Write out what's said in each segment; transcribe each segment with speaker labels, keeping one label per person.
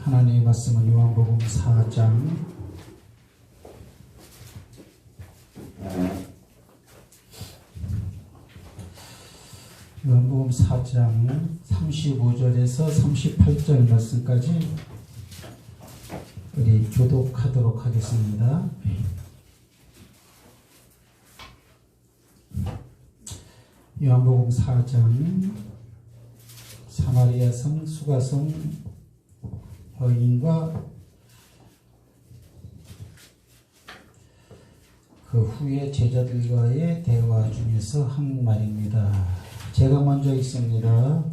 Speaker 1: 하나님의 말씀은 요한복음 4장 요한복음 4장 35절에서 38절 말씀까지 우리 교독하도록 하겠습니다. 요한복음 4장 사마리아 성 수가성 여인과 그 후에 제자들과의 대화 중에서 한 말입니다. 제가 먼저 읽습니다.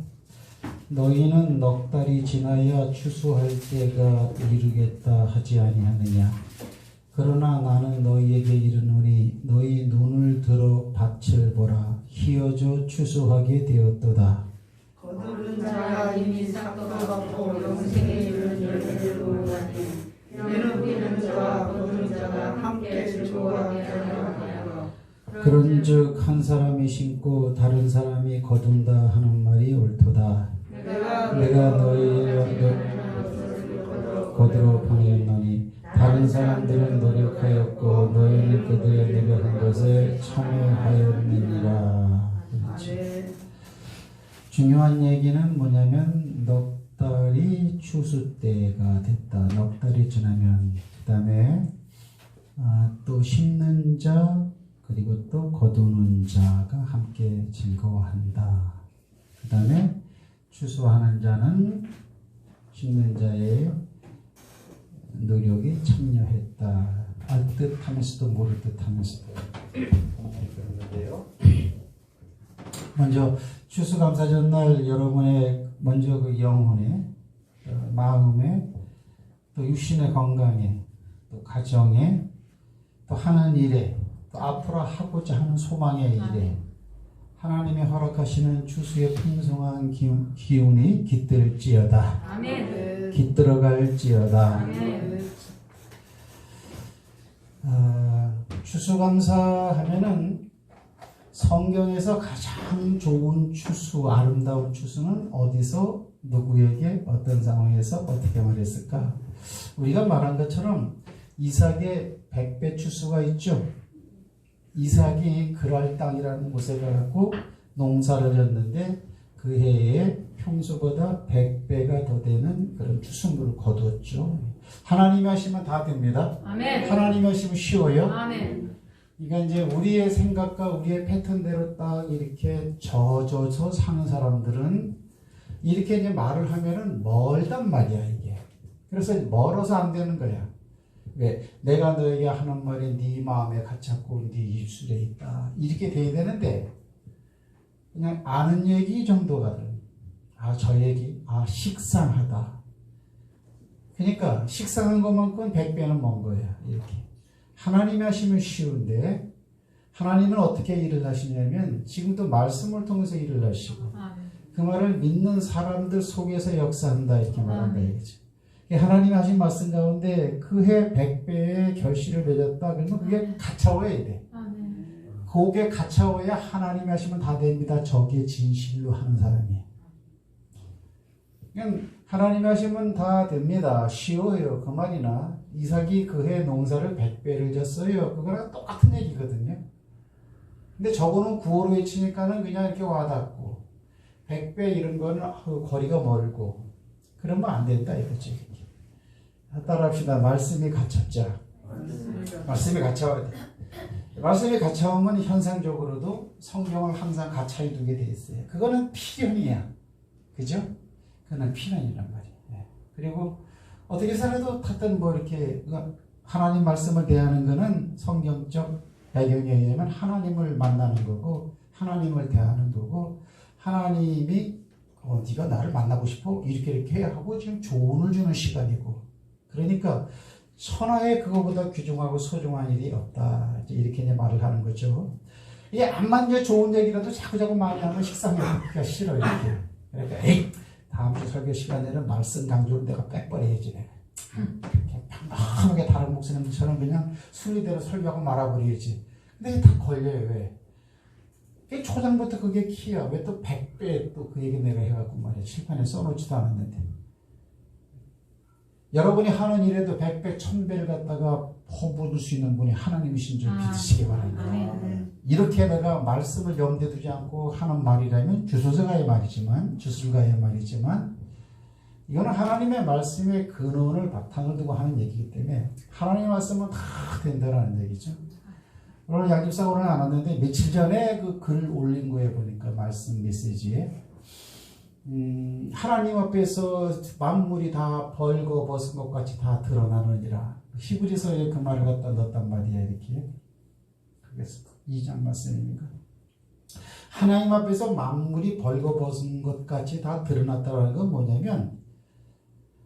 Speaker 1: 너희는 넉 달이 지나야 추수할 때가 이르겠다 하지 아니하느냐. 그러나 나는 너희에게 이르노니 너희 눈을 들어 밭을 보라. 희어져 추수하게 되었도다.
Speaker 2: 거두는 자가 이미 싹도 받고 영생에 이르는 열매를 보았니. 이는 우리는 자와 거두는 자가 함께 즐거워하게 하려 하여.
Speaker 1: 그런즉 한 사람이 심고 다른 사람이 거둔다 하는 말이 옳도다. 내가 너희를 거두러 보내었노니 다른 사람들은 노력하였고 너희는 그들의 노력한 것에 참여하였느니라. 중요한 얘기는 뭐냐면 넉 달이 추수 때가 됐다. 넉 달이 지나면 그 다음에 또 심는 자 그리고 또 거두는 자가 함께 즐거워한다. 그 다음에 추수하는 자는 심는 자의 노력에 참여했다. 알 듯 하면서도 모를 듯 하면서도 그런데요. 먼저 추수감사 전날 여러분의 먼저 그 영혼에 마음에 또 육신의 건강에 또 가정에 또 하는 일에 또 앞으로 하고자 하는 소망의 일에 하나님이 허락하시는 추수의 풍성한 기운이 깃들지어다.
Speaker 2: 아멘.
Speaker 1: 깃들어갈지어다.
Speaker 2: 아멘.
Speaker 1: 추수감사하면은 성경에서 가장 좋은 추수, 아름다운 추수는 어디서 누구에게 어떤 상황에서 어떻게 말했을까? 우리가 말한 것처럼 이삭의 100배 추수가 있죠. 이삭이 그랄 땅이라는 곳에 가고 농사를 졌는데 그 해에 평소보다 100배가 더 되는 그런 추수물을 거두었죠. 하나님이 하시면 다 됩니다.
Speaker 2: 아멘.
Speaker 1: 하나님이 하시면 쉬워요.
Speaker 2: 아멘.
Speaker 1: 그러니까 이제 우리의 생각과 우리의 패턴대로 딱 이렇게 젖어서 사는 사람들은 이렇게 이제 말을 하면은 멀단 말이야, 이게. 그래서 멀어서 안 되는 거야. 왜? 내가 너에게 하는 말이 네 마음에 갇혔고 네 입술에 있다. 이렇게 돼야 되는데 그냥 아는 얘기 정도거든. 저 얘기, 식상하다. 그러니까 식상한 것만큼 100배는 먼 거야, 이렇게. 하나님이 하시면 쉬운데 하나님은 어떻게 일을 하시냐면 지금도 말씀을 통해서 일을 하시고 그 말을 믿는 사람들 속에서 역사한다 이렇게 말한 거예요. 하나님이 하신 말씀 가운데 그해 100배의 결실을 맺었다 그러면 그게 갇혀와야 돼. 그게 갇혀와야 하나님이 하시면 다 됩니다. 저게 진실로 하는 사람이에요. 그냥 하나님이 하시면 다 됩니다. 쉬워요. 그 말이나 이삭이 그해 농사를 100배를 졌어요. 그거랑 똑같은 얘기거든요. 근데 저거는 구호로 외치니까는 그냥 이렇게 와닿고 100배 이런 거는 거리가 멀고 그러면 안 된다 이거지. 따라합시다. 말씀이 갇혔자. 말씀이 갇혀야 돼. 말씀이 갇혀오면 현상적으로도 성경을 항상 가차에 두게 돼 있어요. 그거는 필연이야. 그죠? 그건 필연이란 말이에요. 그리고 어떻게 살아도 하여튼 뭐 이렇게 하나님 말씀을 대하는 거는 성경적 배경에 의하면 하나님을 만나는 거고 하나님을 대하는 거고 하나님이 네가 나를 만나고 싶어? 이렇게 하고 지금 조언을 주는 시간이고 그러니까 천하에 그거보다 귀중하고 소중한 일이 없다. 이렇게 이제 말을 하는 거죠. 이게 암만 이제 좋은 얘기라도 자꾸 많이 하면 식상하기가 싫어 이렇게. 그러니까 다음 주 설교 시간에는 말씀 강조를 내가 빼버려야지. 이렇게 평범하게 다른 목사님처럼 그냥 순리대로 설교하고 말아버려야지. 근데 다 걸려요. 왜? 초장부터 그게 키야. 왜 또 100배 또 그 얘기 내가 해갖고 말이야. 칠판에 써놓지도 않았는데. 여러분이 하는 일에도 100배, 1000배를 갖다가 퍼부을 수 있는 분이 하나님이신 줄 믿으시기 바랍니다. 이렇게 내가 말씀을 염두에 두지 않고 하는 말이라면 주소서가의 말이지만, 주술가의 말이지만, 이거는 하나님의 말씀의 근원을 바탕을 두고 하는 얘기이기 때문에 하나님의 말씀은 다 된다는 얘기죠. 오늘 양집사 오늘 안 왔는데 며칠 전에 그 글 올린 거에 보니까 말씀 메시지에 하나님 앞에서 만물이 다 벌거벗은 것 같이 다 드러나느니라. 히브리서에 그 말을 갖다 넣었단 말이야. 이렇게. 그게 2장 말씀입니까? 하나님 앞에서 만물이 벌거벗은 것 같이 다 드러났다는 건 뭐냐면,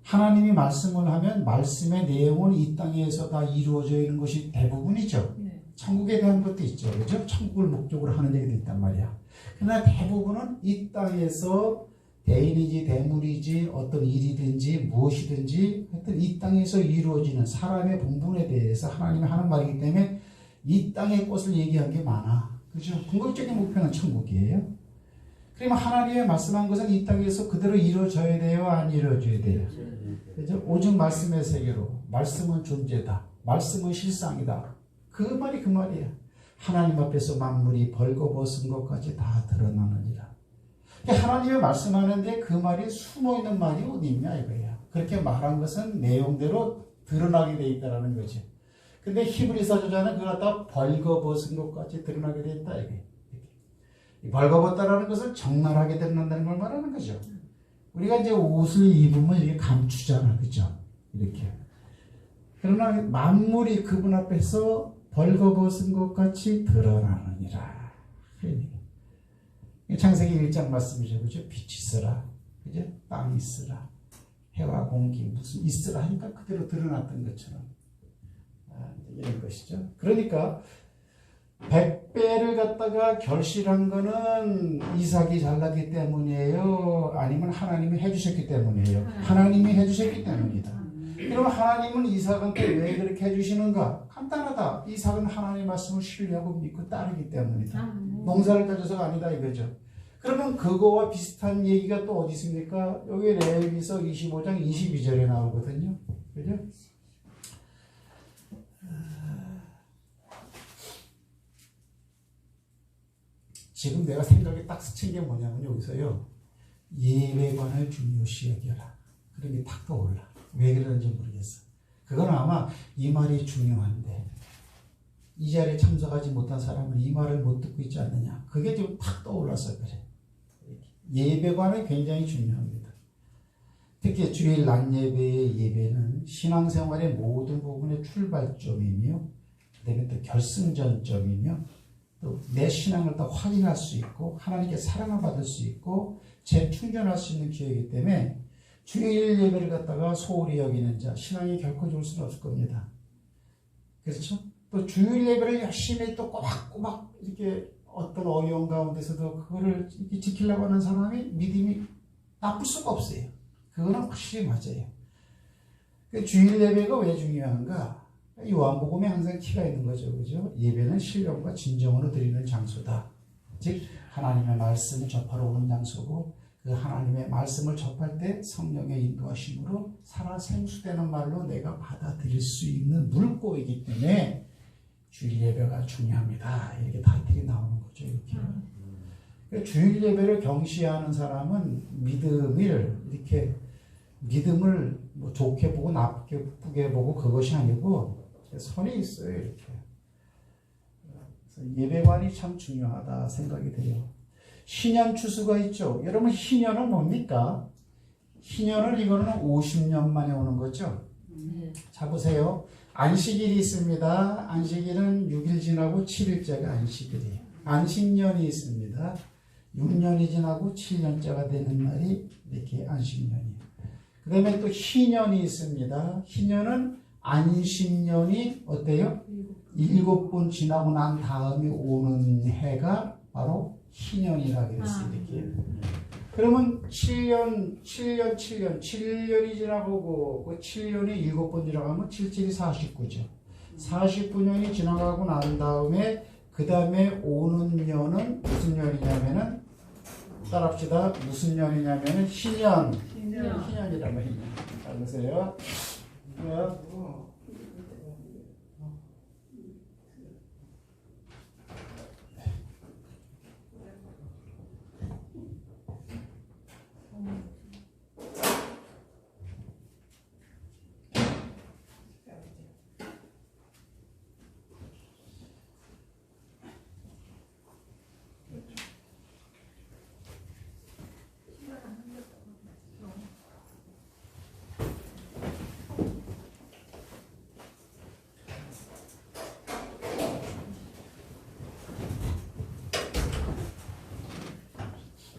Speaker 1: 하나님이 말씀을 하면 말씀의 내용은 이 땅에서 다 이루어져 있는 것이 대부분이죠. 천국에 대한 것도 있죠. 그죠? 천국을 목적으로 하는 얘기도 있단 말이야. 그러나 대부분은 이 땅에서 대인이지 대물이지 어떤 일이든지 무엇이든지 하여튼 이 땅에서 이루어지는 사람의 본분에 대해서 하나님이 하는 말이기 때문에 이 땅의 것을 얘기한 게 많아. 그죠? 궁극적인 목표는 천국이에요. 그러면 하나님의 말씀한 것은 이 땅에서 그대로 이루어져야 돼요? 안 이루어져야 돼요? 그죠? 오직 말씀의 세계로. 말씀은 존재다. 말씀은 실상이다. 그 말이 그 말이야. 하나님 앞에서 만물이 벌거벗은 것까지 다 드러나느니라. 하나님의 말씀하는데 그 말이 숨어있는 말이 어디 있냐 이거야. 그렇게 말한 것은 내용대로 드러나게 돼 있다는 거죠. 근데 히브리서 저자는 그걸 갖다 벌거벗은 것까지 드러나게 돼 있다 이게. 벌거벗다라는 것은 적나라하게 드러난다는 걸 말하는 거죠. 우리가 이제 옷을 입으면 이게 감추잖아, 그죠? 이렇게. 그러나 만물이 그분 앞에서 벌거벗은 것 같이 드러나느니라. 창세기 1장 말씀이죠, 그죠? 빛이 있으라, 그죠? 땅이 있으라, 해와 공기 무슨 있으라 하니까 그대로 드러났던 것처럼 이런 것이죠. 그러니까 100배를 갖다가 결실한 거는 이삭이 잘났기 때문이에요? 아니면 하나님이 해주셨기 때문이에요? 하나님이 해주셨기 때문이다. 그럼 하나님은 이삭한테 왜 그렇게 해주시는가? 간단하다. 이삭은 하나님의 말씀을 신뢰하고 믿고 따르기 때문이다. 농사를 가져서가 아니다 이거죠. 그러면 그거와 비슷한 얘기가 또 어디 있습니까? 여기 레위기서 25장 22절에 나오거든요. 그죠? 지금 내가 생각에 딱 스친 게 뭐냐면 여기서요. 예배관을 중요시 여겨라. 그런 게 탁 떠올라. 왜 그러는지 모르겠어. 그건 아마 이 말이 중요한데 이 자리에 참석하지 못한 사람은 이 말을 못 듣고 있지 않느냐. 그게 좀 탁 떠올라서 그래. 예배관은 굉장히 중요합니다. 특히 주일 낮 예배의 예배는 신앙생활의 모든 부분의 출발점이며 그 다음에 또 결승전점이며 또 내 신앙을 더 확인할 수 있고 하나님께 사랑을 받을 수 있고 재충전할 수 있는 기회이기 때문에 주일 예배를 갖다가 소홀히 여기는 자 신앙이 결코 좋을 수는 없을 겁니다. 그렇죠? 또 주일 예배를 열심히 또 꼬박꼬박 이렇게 어떤 어려운 가운데서도 그거를 이렇게 지키려고 하는 사람이 믿음이 나쁠 수가 없어요. 그거는 확실히 맞아요. 주일 예배가 왜 중요한가? 요한복음에 항상 키가 있는 거죠. 그죠? 예배는 신령과 진정으로 드리는 장소다. 즉 하나님의 말씀을 접하러 오는 장소고 그 하나님의 말씀을 접할 때 성령의 인도하심으로 살아 생수되는 말로 내가 받아들일 수 있는 물고이기 때문에 주일 예배가 중요합니다. 이렇게 타이틀이 나오는 거죠. 이렇게. 주일 예배를 경시하는 사람은 믿음을 뭐 좋게 보고 나쁘게 보고 그것이 아니고 선이 있어요. 이렇게. 그래서 예배관이 참 중요하다 생각이 돼요. 희년 추수가 있죠. 여러분 희년은 뭡니까? 희년은 이거는 50년 만에 오는 거죠. 자 보세요. 안식일이 있습니다. 안식일은 6일 지나고 7일째가 안식일이에요. 안식년이 있습니다. 6년이 지나고 7년째가 되는 날이 이렇게 안식년이에요. 그 다음에 또 희년이 있습니다. 희년은 안식년이 어때요? 7번 지나고 난 다음에 오는 해가 바로 희년이라 그랬어요. 이렇게. 그러면 7년이 지나고 그 7년이 7번 지나가면 7, 7이 49죠. 49년이 지나가고 난 다음에 그 다음에 오는 년은 무슨 년이냐면은 따라합시다. 무슨 년이냐면은 희년이란 말이에요. 자 보세요. 자,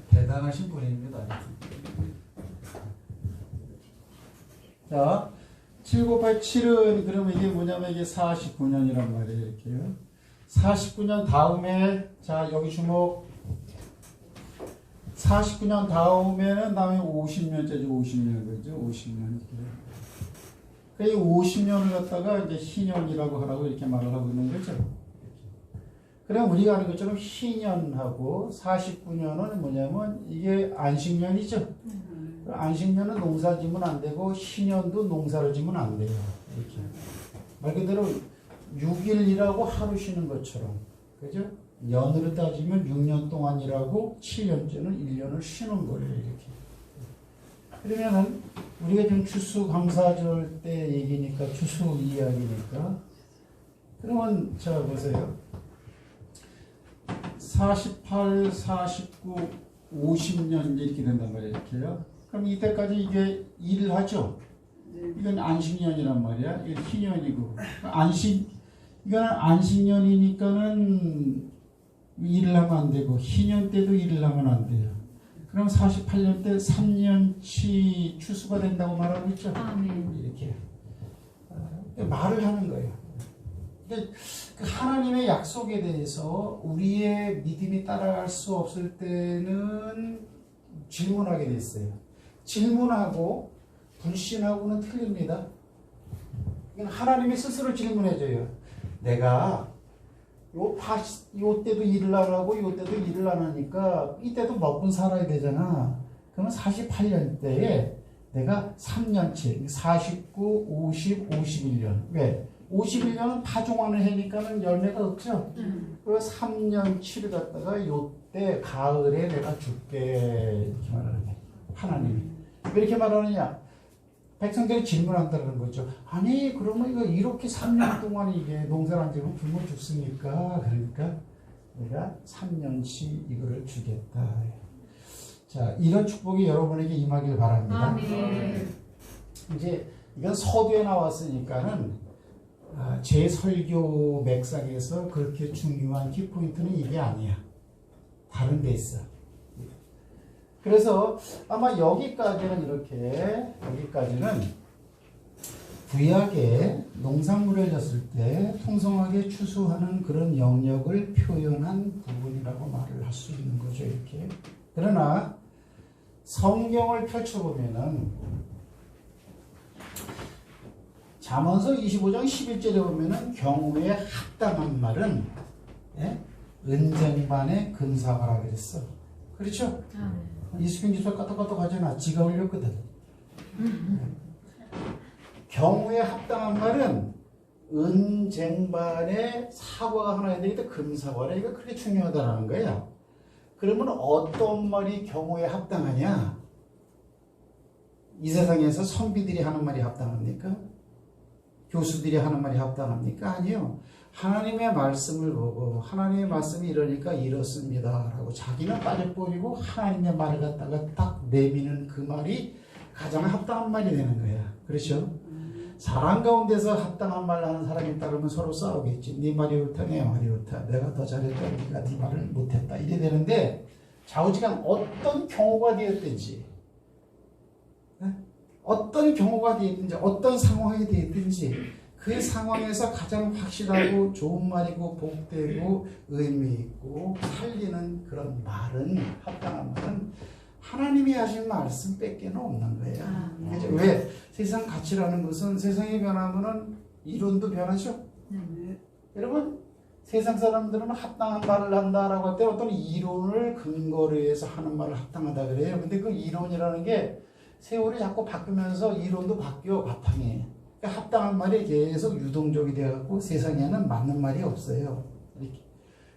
Speaker 1: 대단하신 분입니다. 자, 7 곱하기 7은 그러면 이게 뭐냐면 이게 49년이란 말이에요. 이렇게요. 49년 다음에 자 여기 주목 49년 다음에는 다음에 50년째죠. 50년 그죠? 50년 이렇게. 이 50년을 갖다가 이제 희년이라고 하라고 이렇게 말을 하고 있는 거죠. 그럼 우리가 아는 것처럼 희년하고 49년은 뭐냐면 이게 안식년이죠. 안식년은 농사 지면 안 되고 희년도 농사를 지면 안 돼요. 이렇게. 말 그대로 6일이라고 하루 쉬는 것처럼. 그죠? 년으로 따지면 6년 동안 일하고 7년째는 1년을 쉬는 거예요. 이렇게. 그러면은 우리가 지금 추수감사절 때 얘기니까 추수 이야기니까 그러면 자 보세요. 48, 49, 50년 이렇게 된단 말이에요. 이렇게요. 그럼 이때까지 이게 일을 하죠. 이건 안식년이란 말이야. 이건 희년이고 이거는 안식년이니까는 일을 하면 안 되고 희년 때도 일을 하면 안 돼요. 그럼 48년 때 3년치 추수가 된다고 말하고 있죠. 이렇게 말을 하는 거예요. 근데 그 하나님의 약속에 대해서 우리의 믿음이 따라갈 수 없을 때는 질문하게 돼 있어요. 질문하고 불신하고는 틀립니다. 하나님이 스스로 질문해줘요. 내가 요 때도 일을 안 하고 요 때도 일을 안 하니까 이때도 먹고 살아야 되잖아. 그러면 48년 때에 내가 3년치 49, 50, 51년 왜? 51년은 파종하는 해니까는 열매가 없죠. 그 3년치를 갖다가 요때 가을에 내가 줄게 이렇게 말하는 거예요. 하나님이 왜 이렇게 말하느냐? 백성들이 질문한다는 거죠. 아니 그러면 이거 이렇게 3년 동안 이게 농사를 안 지면 굶어 죽습니까? 그러니까 내가 3년치 이거를 주겠다. 자 이런 축복이 여러분에게 임하길 바랍니다.
Speaker 2: 아멘.
Speaker 1: 이제 이건 서두에 나왔으니까는 제 설교 맥락에서 그렇게 중요한 키포인트는 이게 아니야. 다른 데 있어. 그래서 아마 여기까지는 여기까지는 구약에 농산물을 졌을 때 풍성하게 추수하는 그런 영역을 표현한 부분이라고 말을 할 수 있는 거죠. 이렇게. 그러나 성경을 펼쳐보면은 잠언서 25장 11절에 보면은 경우에 합당한 말은 은쟁반의 근사하라 그랬어. 그렇죠? 이수경 지사 까딱까딱 하잖아. 지가 올렸거든. 경우에 합당한 말은 은쟁반의 사과가 하나 되겠다. 금사과라. 이거 그렇게 중요하다는 거야. 그러면 어떤 말이 경우에 합당하냐? 이 세상에서 선비들이 하는 말이 합당합니까? 교수들이 하는 말이 합당합니까? 아니요. 하나님의 말씀을 보고 하나님의 말씀이 이러니까 이렇습니다 라고 자기는 빠져버리고 하나님의 말을 갖다가 딱 내미는 그 말이 가장 합당한 말이 되는 거야. 그렇죠? 사람 가운데서 합당한 말을 하는 사람이 따르면 서로 싸우겠지. 네 말이 옳다 내 말이 옳다. 내가 더 잘했다 네가 네 말을 못했다. 이래 되는데 좌우지간 어떤 경우가 되었든지 어떤 경우가 되었든지 어떤 상황이 되었든지 그 상황에서 가장 확실하고 좋은 말이고 복되고 의미있고 살리는 그런 말은 합당한 말은 하나님이 하신 말씀 뺏기는 없는 거예요. 그렇죠? 왜? 세상 가치라는 것은 세상이 변하면은 이론도 변하죠. 여러분 세상 사람들은 합당한 말을 한다라고 할 때 어떤 이론을 근거로 해서 하는 말을 합당하다 그래요. 근데 그 이론이라는 게 세월이 자꾸 바뀌면서 이론도 바뀌어 바탕에. 그러니까 합당한 말이 계속 유동적이 되어갖고 세상에는 맞는 말이 없어요. 이렇게.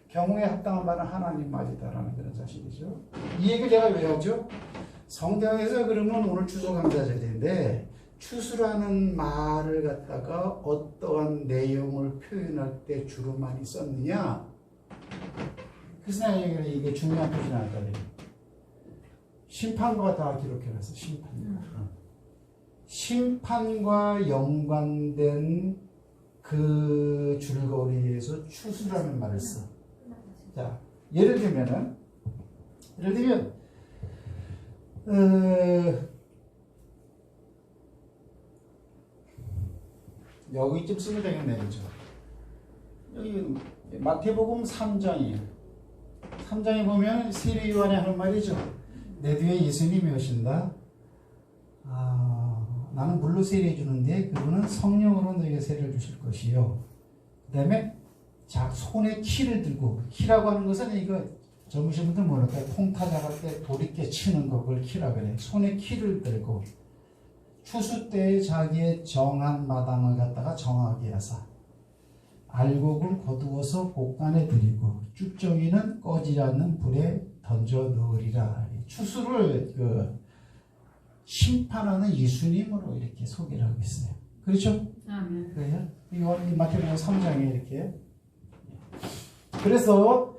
Speaker 1: 경우에 합당한 말은 하나님 말이다라는 그런 사실이죠. 이 얘기를 제가 왜 하죠? 성경에서 그러면 오늘 추수 감사절인데 추수라는 말을 갖다가 어떠한 내용을 표현할 때 주로 많이 썼느냐? 그래서 내가 이게 중요한 표시 나왔다 그래요. 심판과 다 기록해놨어. 심판과 연관된 그 줄거리에서 추수라는 말을 써. 자, 예를 들면 여기쯤 쓰면 되겠네요. 그죠? 여기 마태복음 3장이에요. 3장에 보면 세례 요한이 하는 말이죠. 내 뒤에 예수님이 오신다. 나는 물로 세례해 주는데 그분은 성령으로 너에게 세례를 주실 것이요. 그 다음에 자, 손에 키를 들고, 키라고 하는 것은 이거 젊으신 분들 모를까요? 콩타 잡을 때 도리깨 치는 거, 그걸 키라 그래. 손에 키를 들고 추수 때에 자기의 정한 마당을 갖다가 정하게 하사 알곡을 거두어서 곳간에 들이고 쭉정이는 꺼지지 않는 불에 던져 넣으리라. 추수를 심판하는 예수님으로 이렇게 소개를 하고 있어요. 그렇죠?
Speaker 2: 아멘.
Speaker 1: 그래요? 이거 마태복음 3장에 이렇게. 그래서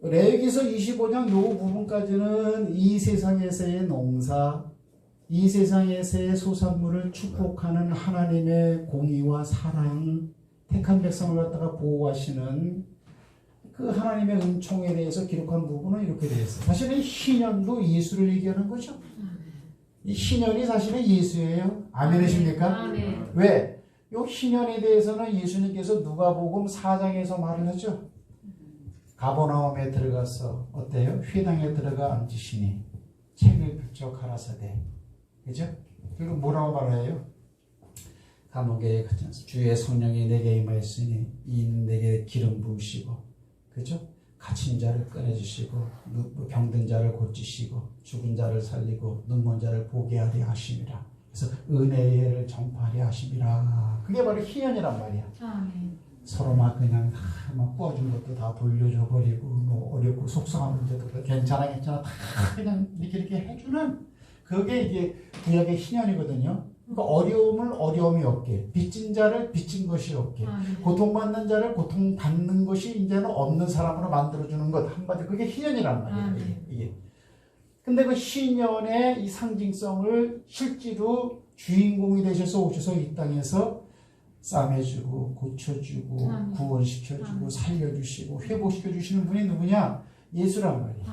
Speaker 1: 레위기서 25장 요 부분까지는 이 세상에서의 농사, 이 세상에서의 소산물을 축복하는 하나님의 공의와 사랑, 택한 백성을 갖다가 보호하시는 그 하나님의 은총에 대해서 기록한 부분은 이렇게 되어 있어요. 사실은 희년도 예수를 얘기하는 거죠. 이 희년이 사실은 예수예요. 아멘이십니까?
Speaker 2: 아멘.
Speaker 1: 왜? 요 희년에 대해서는 예수님께서 누가복음 4장에서 말을 하죠. 가버나움에 들어가서 어때요? 회당에 들어가 앉으시니 책을 펼쳐 가라사대. 그죠? 그리고 뭐라고 말해요? 감옥에 갇혀서 주의 성령이 내게 임하였으니 이는 내게 기름 부으시고, 그죠? 갇힌 자를 꺼내주시고 병든 자를 고치시고 죽은 자를 살리고 눈먼 자를 보게 하려 하심이라. 그래서 은혜의 해를 전파하려 하심이라. 그게 바로 희년이란 말이야.
Speaker 2: 아멘.
Speaker 1: 서로 막 그냥 막 꿔준 것도 다 돌려줘 버리고 뭐 어렵고 속상한 문제도 괜찮아 다 그냥 이렇게 해주는 그게 이게 구약의 희년이거든요. 그러니까 어려움을 어려움이 없게, 빚진 자를 빚진 것이 없게, 고통받는 자를 고통받는 것이 이제는 없는 사람으로 만들어주는 것. 한마디 그게 희년이란 말이에요. 이게. 근데 그 희년의 이 상징성을 실제로 주인공이 되셔서 오셔서 이 땅에서 싸매주고 고쳐주고 구원시켜주고 살려주시고 회복시켜주시는 분이 누구냐? 예수란 말이에요.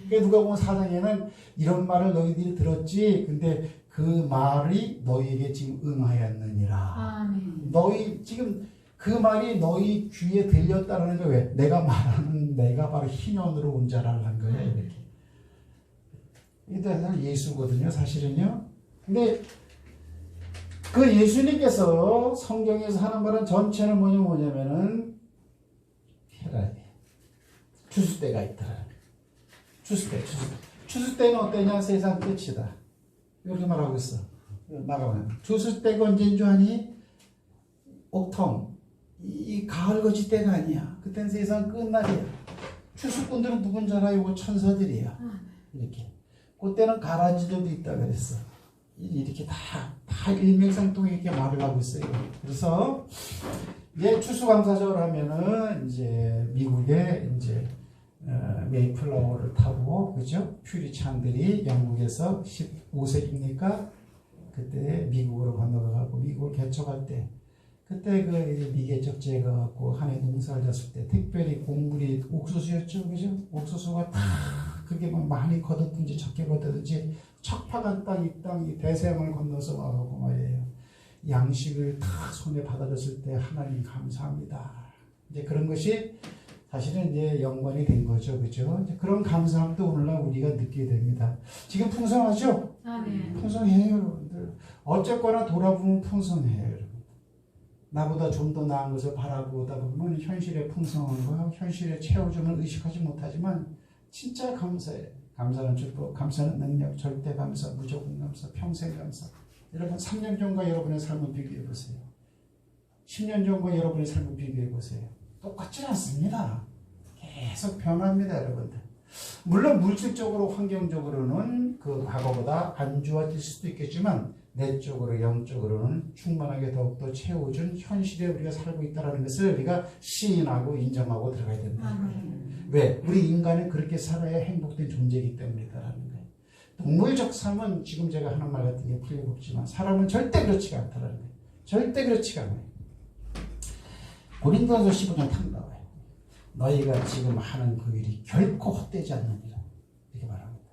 Speaker 1: 그러니까 누가 보면 4장에는 이런 말을 너희들이 들었지. 근데 그 말이 너희에게 지금 응하였느니라. 너희 지금 그 말이 너희 귀에 들렸다는 게 왜? 내가 말하는 내가 바로 희년으로 온 자라는 거야. 이렇게. 이게 예수거든요. 사실은요. 근데 그 예수님께서 성경에서 하는 말은 전체는 뭐냐면은 헤라디 추수 때가 있더라. 추수 때는 어때냐? 세상 끝이다. 이렇게 말하고 있어. 나가면 추수 때가 언제인 줄 아니? 옥통 이 가을거지 때가 아니야. 그때는 세상 끝날이야. 추수꾼들은 누군 줄 알아? 이거 천사들이야. 이렇게. 그때는 가라지들도 있다 그랬어. 이렇게 다 일맥상통하게 이렇게 말을 하고 있어요. 그래서 이제 추수감사절 하면은 이제 미국에 이제 메이플라워를 타고, 그죠? 퓨리찬들이 영국에서 15세기입니까? 그때 미국으로 건너가고 미국을 개척할 때, 그때 그 미개척 제거하고 한 해 농사를 졌을 때 특별히 곡물이 옥수수였죠, 그죠? 옥수수가 다 그게 뭐 많이 거뒀든지 적게 거뒀든지 척박한 땅, 이 땅이 대서양을 건너서 와가고 말이에요. 양식을 다 손에 받아줬을 때 하나님 감사합니다. 이제 그런 것이 사실은 이제 연관이 된 거죠, 그죠? 이제 그런 감사함도 오늘날 우리가 느끼게 됩니다. 지금 풍성하죠? 풍성해요, 여러분들. 어쨌거나 돌아보면 풍성해요, 여러분. 나보다 좀 더 나은 것을 바라보다 보면 현실의 풍성한 거, 현실의 채워줌을 의식하지 못하지만 진짜 감사해요. 감사는 축복, 감사는 능력, 절대 감사, 무조건 감사, 평생 감사. 여러분 3년 전과 여러분의 삶을 비교해 보세요. 10년 전과 여러분의 삶을 비교해 보세요. 똑같지 않습니다. 계속 변합니다, 여러분들. 물론 물질적으로 환경적으로는 그 과거보다 안 좋아질 수도 있겠지만 내적으로 영적으로는 충만하게 더욱더 채워준 현실에 우리가 살고 있다는 것을 우리가 시인하고 인정하고 들어가야 된다. 왜? 우리 인간은 그렇게 살아야 행복된 존재이기 때문이다라는 거예요. 동물적 삶은 지금 제가 하는 말 같은 게 풀려먹지만 사람은 절대 그렇지가 않다라는 거예요. 절대 그렇지가 않아요. 고린도전서 15장 탁 나와요. 너희가 지금 하는 그 일이 결코 헛되지 않느니라. 이렇게 말합니다.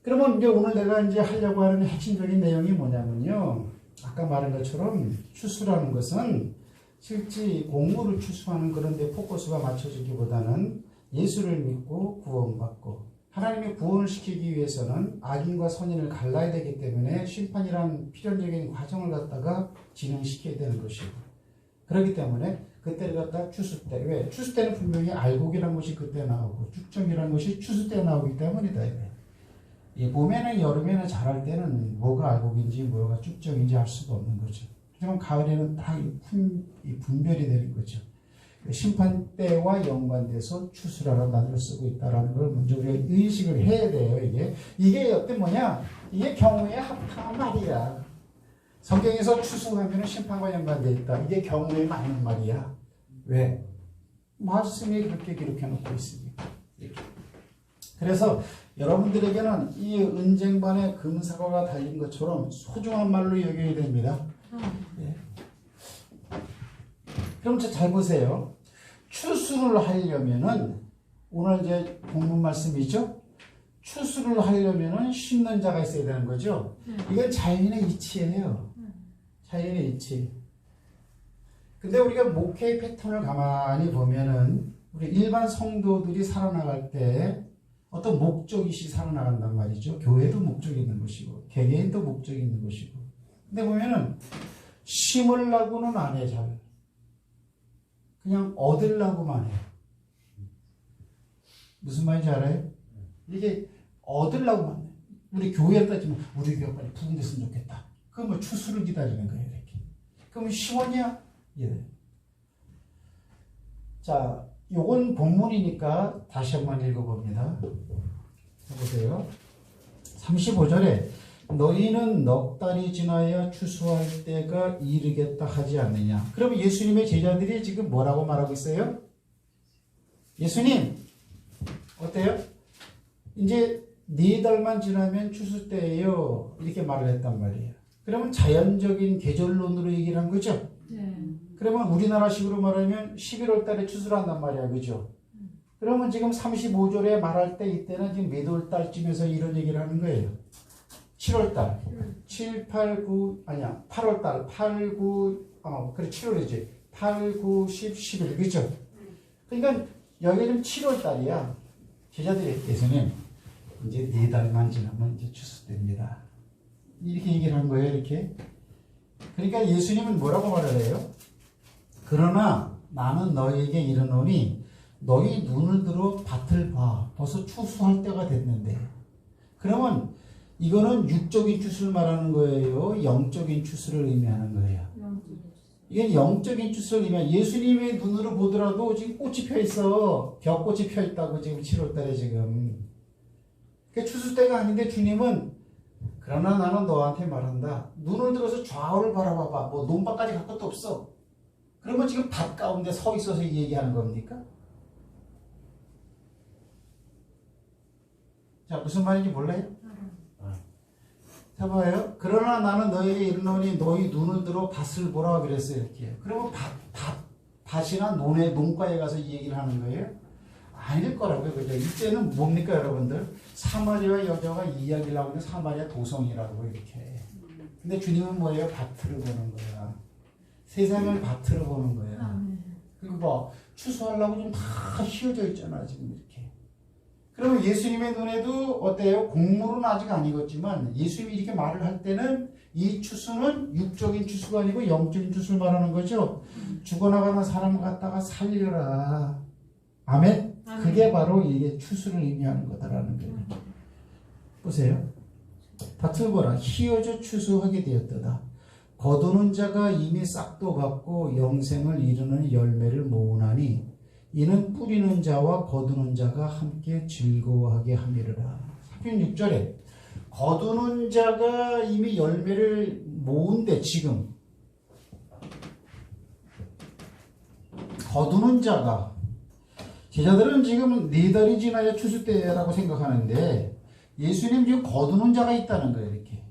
Speaker 1: 그러면 이제 오늘 내가 이제 하려고 하는 핵심적인 내용이 뭐냐면요. 아까 말한 것처럼 추수라는 것은 실제 공물을 추수하는 그런 데 포커스가 맞춰지기보다는 예수를 믿고 구원받고 하나님의 구원을 시키기 위해서는 악인과 선인을 갈라야 되기 때문에 심판이란 필연적인 과정을 갖다가 진행시켜야 되는 것이고 그렇기 때문에 그때를 갖다 추수 때. 왜? 추수 때는 분명히 알곡이라는 것이 그때 나오고 쭉정이라는 것이 추수 때 나오기 때문이다. 이 봄에는 여름에는 자랄 때는 뭐가 알곡인지 뭐가 쭉정인지 알 수가 없는 거죠. 하지만 가을에는 딱 이 분별이 되는 거죠. 심판 때와 연관돼서 추수라는 단어를 쓰고 있다는 걸 먼저 우리가 의식을 해야 돼요. 이게 어떤 뭐냐? 이게 경우에 합당한 말이야. 성경에서 추수하면 심판과 연관되어 있다. 이게 경우에 맞는 말이야. 왜? 말씀이 그렇게 기록해 놓고 있으니까. 그래서 여러분들에게는 이 은쟁반에 금사과가 달린 것처럼 소중한 말로 여겨야 됩니다. 예. 그럼 잘 보세요. 추수를 하려면은 오늘 이제 본문 말씀이죠. 추수를 하려면은 심는 자가 있어야 되는 거죠. 이건 자연의 이치예요. 자연의 이치. 근데 우리가 목회의 패턴을 가만히 보면은 우리 일반 성도들이 살아나갈 때 어떤 목적이시 살아나간단 말이죠. 교회도 목적이 있는 것이고 개개인도 목적이 있는 것이고. 근데 보면은 심으려고는 안 해. 잘. 그냥 얻으려고만 해. 무슨 말인지 알아요? 이게 얻으려고만 해. 우리 교회를 따지면 우리 교회가 빨리 부흥됐으면 좋겠다. 그럼 뭐 추수를 기다리는 거예요. 이렇게. 그럼 심었냐? 예. 자, 요건 본문이니까 다시 한번 읽어봅니다. 해보세요. 35절에 너희는 넉 달이 지나야 추수할 때가 이르겠다 하지 않느냐. 그럼 예수님의 제자들이 지금 뭐라고 말하고 있어요? 예수님 어때요? 이제 4달만 지나면 추수 때예요. 이렇게 말을 했단 말이에요. 그러면 자연적인 계절론으로 얘기를 한 거죠?
Speaker 2: 네.
Speaker 1: 그러면 우리나라식으로 말하면 11월 달에 추수를 한단 말이야. 그죠? 그러면 지금 35절에 말할 때 이때는 지금 몇 월 달쯤에서 이런 얘기를 하는 거예요. 7월 달. 7, 8, 9, 아니야. 8월 달. 8, 9, 그래, 7월이지. 8, 9, 10, 11. 그죠? 그러니까 여기는 7월 달이야. 제자들이 예수님, 이제 4달만 지나면 이제 추수 때입니다. 이렇게 얘기를 한 거예요. 이렇게. 그러니까 예수님은 뭐라고 말을 해요? 그러나 나는 너희에게 이르노니 너희 눈을 들어 밭을 봐. 벌써 추수할 때가 됐는데. 그러면 이거는 육적인 추수를 말하는 거예요? 영적인 추수를 의미하는 거예요? 이건 영적인 추수를 의미하는 예수님의 눈으로 보더라도 지금 꽃이 펴 있어. 벽꽃이 펴 있다고 지금 7월 달에 지금. 그게 추수 때가 아닌데 주님은 그러나 나는 너한테 말한다. 눈을 들어서 좌우를 바라봐봐. 뭐 논밭까지 갈 것도 없어. 그러면 지금 밭 가운데 서 있어서 이 얘기하는 겁니까? 자, 무슨 말인지 몰라요? 자, 봐요. 그러나 나는 너에게 이르노니 너희 눈을 들어 밭을 보라 그랬어요. 이렇게. 그러면 밭이나 논가에 가서 이 얘기를 하는 거예요? 아닐 거라고요. 그죠? 이때는 뭡니까, 여러분들? 사마리아 여자가 이야기를 하고 있는 사마리아 도성이라고 이렇게. 근데 주님은 뭐예요? 밭을 보는 거야. 세상을 밭으로 보는 거야. 그리고 뭐 추수하려고 좀 다 휘어져 있잖아, 지금 이렇게. 그러면 예수님의 눈에도 어때요? 곡물은 아직 안 익었지만 예수님이 이렇게 말을 할 때는 이 추수는 육적인 추수가 아니고 영적인 추수를 말하는 거죠. 죽어나가는 사람을 갖다가 살려라. 아멘? 그게 바로 이게 추수를 의미하는 거다라는 거예요. 보세요. 밭을 보라 희어져 추수하게 되었도다. 거두는 자가 이미 싹도 받고 영생을 이루는 열매를 모으나니 이는 뿌리는 자와 거두는 자가 함께 즐거워하게 함이르라. 36절에 거두는 자가 이미 열매를 모은데 지금 거두는 자가 제자들은 지금 4달이 지나야 추수 때라고 생각하는데 예수님 지금 거두는 자가 있다는 거예요. 이렇게.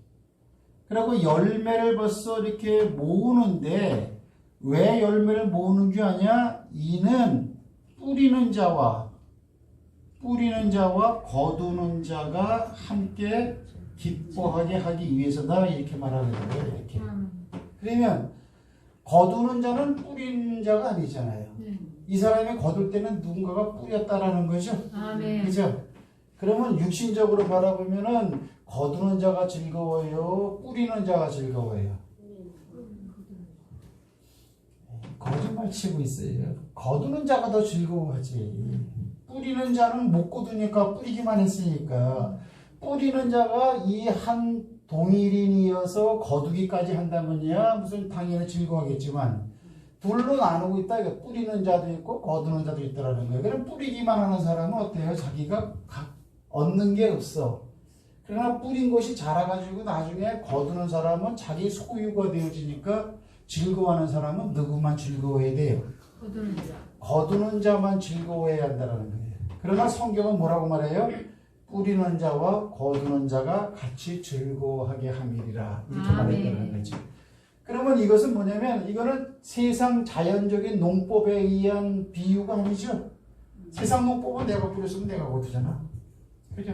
Speaker 1: 그리고 열매를 벌써 이렇게 모으는데 왜 열매를 모으는 줄 아냐? 이는 뿌리는 자와 거두는 자가 함께 기뻐하게 하기 위해서다 이렇게 말하는 거예요. 이렇게. 그러면 거두는 자는 뿌리는 자가 아니잖아요. 이 사람이 거둘 때는 누군가가 뿌렸다라는 거죠.
Speaker 2: 아멘.
Speaker 1: 그죠? 그러면 육신적으로 바라보면은 거두는 자가 즐거워요, 뿌리는 자가 즐거워요. 거짓말 치고 있어요. 거두는 자가 더 즐거워하지. 뿌리는 자는 못 거두니까 뿌리기만 했으니까. 뿌리는 자가 이 한 동일인이어서 거두기까지 한다면야 무슨 당연히 즐거워하겠지만 둘로 나누고 있다. 이거 뿌리는 자도 있고 거두는 자도 있더라는 거예요. 그럼 뿌리기만 하는 사람은 어때요? 자기가 얻는 게 없어. 그러나 뿌린 것이 자라가지고 나중에 거두는 사람은 자기 소유가 되어지니까 즐거워하는 사람은 누구만 즐거워해야 돼요?
Speaker 2: 거두는 자.
Speaker 1: 거두는 자만 즐거워해야 한다는 거예요. 그러나 성경은 뭐라고 말해요? 뿌리는 자와 거두는 자가 같이 즐거워하게 함이리라 이렇게 말했다는 거지. 그러면 이것은 뭐냐면 이거는 세상 자연적인 농법에 의한 비유가 아니죠. 세상 농법은 내가 뿌렸으면 내가 거두잖아. 그죠?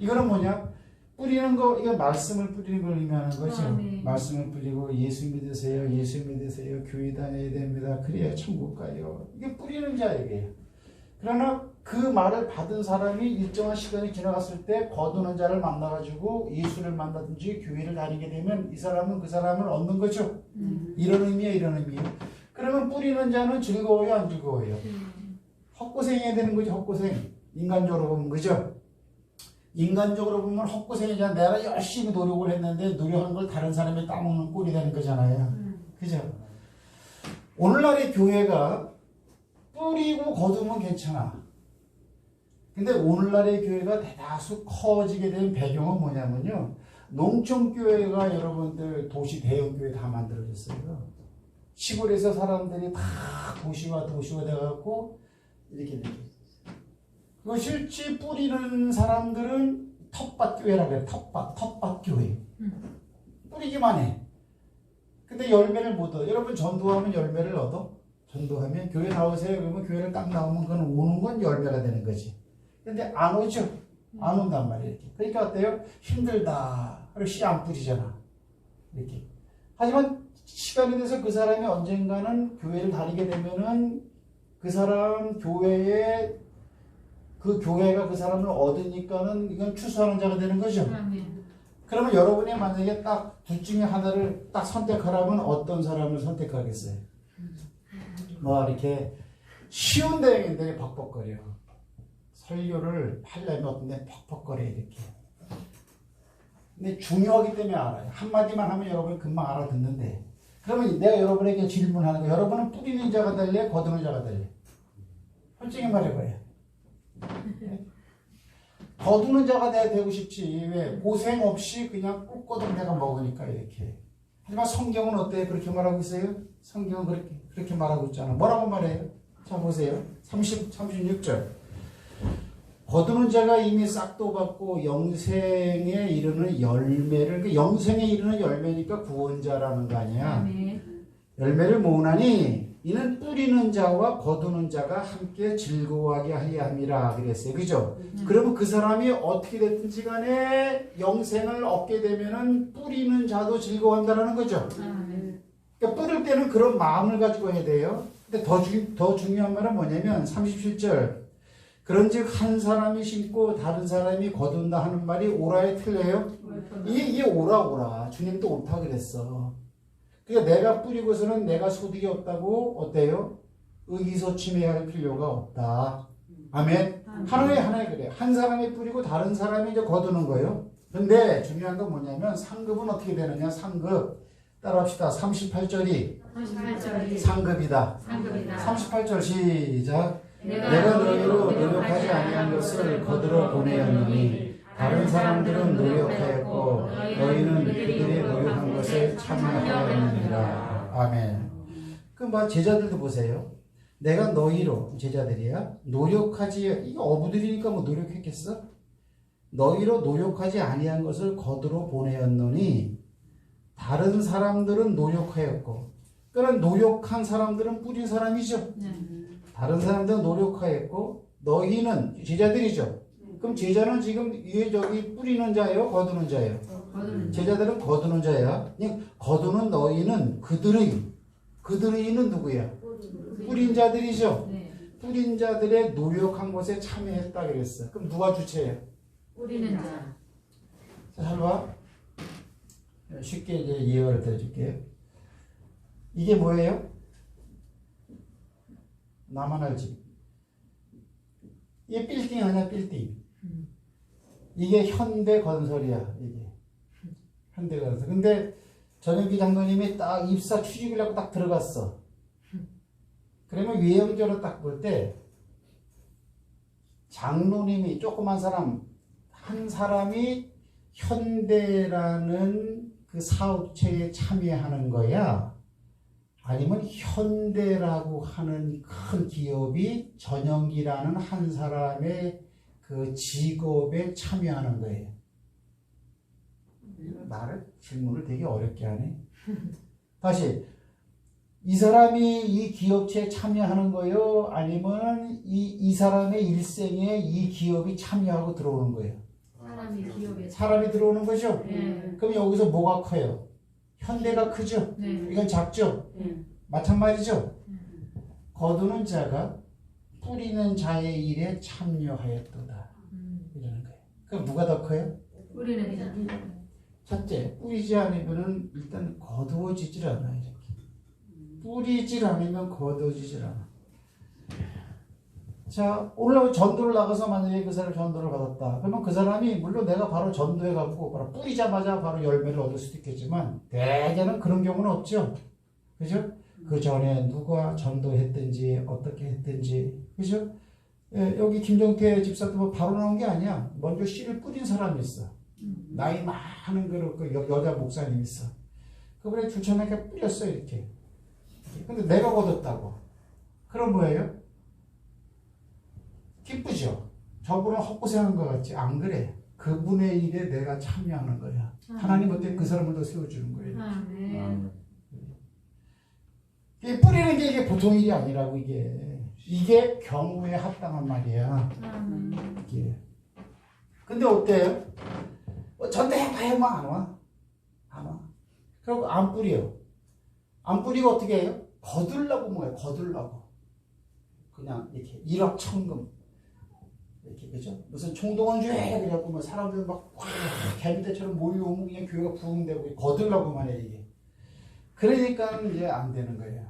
Speaker 1: 이거는 뭐냐? 뿌리는 거, 이거 말씀을 뿌리는 걸 의미하는 거죠. 말씀을 뿌리고 예수 믿으세요. 예수 믿으세요. 교회 다녀야 됩니다. 그래야 천국 가요. 이게 뿌리는 자에게요. 그러나 그 말을 받은 사람이 일정한 시간이 지나갔을 때 거두는 자를 만나가지고 예수를 만나든지 교회를 다니게 되면 이 사람은 그 사람을 얻는 거죠. 이런 의미야, 이런 의미예요. 그러면 뿌리는 자는 즐거워요, 안 즐거워요? 헛고생해야 되는 거죠, 헛고생. 인간적으로 보면 그죠? 인간적으로 보면 헛고생이잖아. 내가 열심히 노력을 했는데 노력한 걸 다른 사람이 따먹는 꼴이 되는 거잖아요. 그죠? 오늘날의 교회가 뿌리고 거두면 괜찮아. 근데 오늘날의 교회가 대다수 커지게 된 배경은 뭐냐면요. 농촌교회가 여러분들 도시 대형교회 다 만들어졌어요. 시골에서 사람들이 다 도시화 돼갖고 이렇게 그 실제 뿌리는 사람들은 텃밭교회라고 해요. 텃밭교회. 뿌리기만 해. 근데 열매를 못 얻어. 여러분 전도하면 열매를 얻어? 전도하면 교회 나오세요. 그러면 교회를 딱 나오면 그건 오는 건 열매가 되는 거지. 근데 안 오죠? 안 온단 말이에요. 이렇게. 그러니까 어때요? 힘들다. 그리고 씨 안 뿌리잖아. 이렇게. 하지만 시간이 돼서 그 사람이 언젠가는 교회를 다니게 되면은 그 사람 교회에 그 교회가 그 사람을 얻으니까는 이건 추수하는 자가 되는 거죠. 그러면 여러분이 만약에 딱 둘 중에 하나를 딱 선택하라면 어떤 사람을 선택하겠어요? 뭐 이렇게 쉬운 대행인데 벅벅거려. 설교를 하려면 어떤데 벅벅거려 이렇게. 근데 중요하기 때문에 알아요. 한마디만 하면 여러분이 금방 알아듣는데. 그러면 내가 여러분에게 질문하는 거, 여러분은 뿌리는 자가 될래? 거두는 자가 될래? 솔직히 말해봐요. 거두는 자가 되고 싶지. 왜? 고생 없이 그냥 꿀거든 내가 먹으니까 이렇게. 하지만 성경은 어때요? 그렇게 말하고 있어요? 성경은 그렇게 말하고 있잖아. 뭐라고 말해요? 자, 보세요. 36절. 거두는 자가 이미 싹도 받고 영생에 이르는 열매를, 그 영생에 이르는 열매니까 구원자라는 거 아니야? 열매를 모으나니 이는 뿌리는 자와 거두는 자가 함께 즐거워하게 하려 함이라 그랬어요. 그죠? 그러면 그 사람이 어떻게 됐든지 간에 영생을 얻게 되면은 뿌리는 자도 즐거워한다는 거죠. 그러니까 뿌릴 때는 그런 마음을 가지고 해야 돼요. 근데 더 중요한 말은 뭐냐면 37절. 그런즉 한 사람이 심고 다른 사람이 거둔다 하는 말이 오라에 틀려요? 이게 오라. 주님도 옳다 그랬어. 그러니까 내가 뿌리고서는 내가 소득이 없다고 어때요? 의기소침해야 할 필요가 없다. 아멘. 하나에 그래. 한 사람이 뿌리고 다른 사람이 이제 거두는 거예요. 근데 중요한 건 뭐냐면 상급은 어떻게 되느냐. 상급 따라합시다. 38절이
Speaker 2: 38절이
Speaker 1: 상급이다.
Speaker 2: 상급이다.
Speaker 1: 38절 시작.
Speaker 2: 내가
Speaker 1: 내가 너희로 노력하지 아니한 것을 거들어 보내었노니 다른 사람들은 노력하였고 너희는 그들이 노력한 것에 참여하였느니라. 아멘. 그럼 제자들도 보세요. 내가 너희로, 제자들이야, 노력하지, 이게 어부들이니까 뭐 노력했겠어? 너희로 노력하지 아니한 것을 거두러 보내었노니 다른 사람들은 노력하였고, 그러니까 노력한 사람들은 뿌린 사람이죠. 다른 사람들은 노력하였고 너희는 제자들이죠. 그럼 제자는 지금 위에 저기 뿌리는 자예요, 거두는 자예요? 제자들은 거두는 자야. 거두는 너희는 그들의는 누구야? 뿌린 자들이죠. 뿌린 자들의 노력한 것에 참여했다 그랬어. 그럼 누가 주체예요?
Speaker 2: 뿌리는 자.
Speaker 1: 자, 잘 봐. 쉽게 이제 이해를 해줄게요. 이게 뭐예요? 나만 알지. 이게 빌딩 아니야, 빌딩. 이게 현대건설이야, 이게. 현대건설. 근데 전현기 장로님이 딱 입사 취직을 하고 딱 들어갔어. 그러면 외형적으로 딱 볼 때 장로님이 조그만 사람 한 사람이 현대라는 그 사업체에 참여하는 거야? 아니면 현대라고 하는 큰 기업이 전영기라는 한 사람의 그 직업에 참여하는 거예요? 질문을 되게 어렵게 하네. 다시, 이 사람이 이 기업체에 참여하는 거예요? 아니면 이 사람의 일생에 이 기업이 참여하고 들어오는 거예요? 사람이 들어오는 거죠?
Speaker 2: 네.
Speaker 1: 그럼 여기서 뭐가 커요? 현대가 크죠?
Speaker 2: 네.
Speaker 1: 이건 작죠? 마찬가지죠? 거두는 자가 뿌리는 자의 일에 참여하였도다. 이러는 거예요. 그럼 누가 더 커요?
Speaker 2: 뿌리는 자.
Speaker 1: 첫째, 뿌리지 않으면 일단 거두어지질 않아요. 이렇게. 뿌리질 않으면 거두어지질 않아. 자, 오늘 전도를 나가서 만약에 그 사람이 전도를 받았다. 그러면 그 사람이 물론 내가 바로 전도해갖고 바로 뿌리자마자 바로 열매를 얻을 수도 있겠지만 대개는 그런 경우는 없죠. 그죠? 그 전에 누가 전도했든지 어떻게 했든지. 그죠? 예, 여기 김정태 집사도 뭐 바로 나온 게 아니야. 먼저 씨를 뿌린 사람이 있어. 나이 많은 그 여자 목사님 있어. 그분이 주천하게 뿌렸어, 이렇게. 근데 내가 거뒀다고. 그럼 뭐예요? 기쁘죠? 저분은 헛고생한 것 같지? 안 그래. 그분의 일에 내가 참여하는 거야. 하나님 어때 그 사람을 더 세워주는 거예요. 이게 뿌리는 게 이게 보통 일이 아니라고, 이게 경우에 합당한 말이야. 이게. 근데 어때요? 전도해봐야 뭐 안 와. 안 와. 그리고 안 뿌려. 안 뿌리고 어떻게 해요? 거들라고 뭐예요? 거들라고. 그냥 이렇게 일확천금. 이렇게, 그죠? 무슨 총동원주의! 그래갖고 뭐 사람들 막 개미대처럼 몰려오면 그냥 교회가 부흥되고 거들라고만 해, 이게. 그러니까 이제 안 되는 거예요.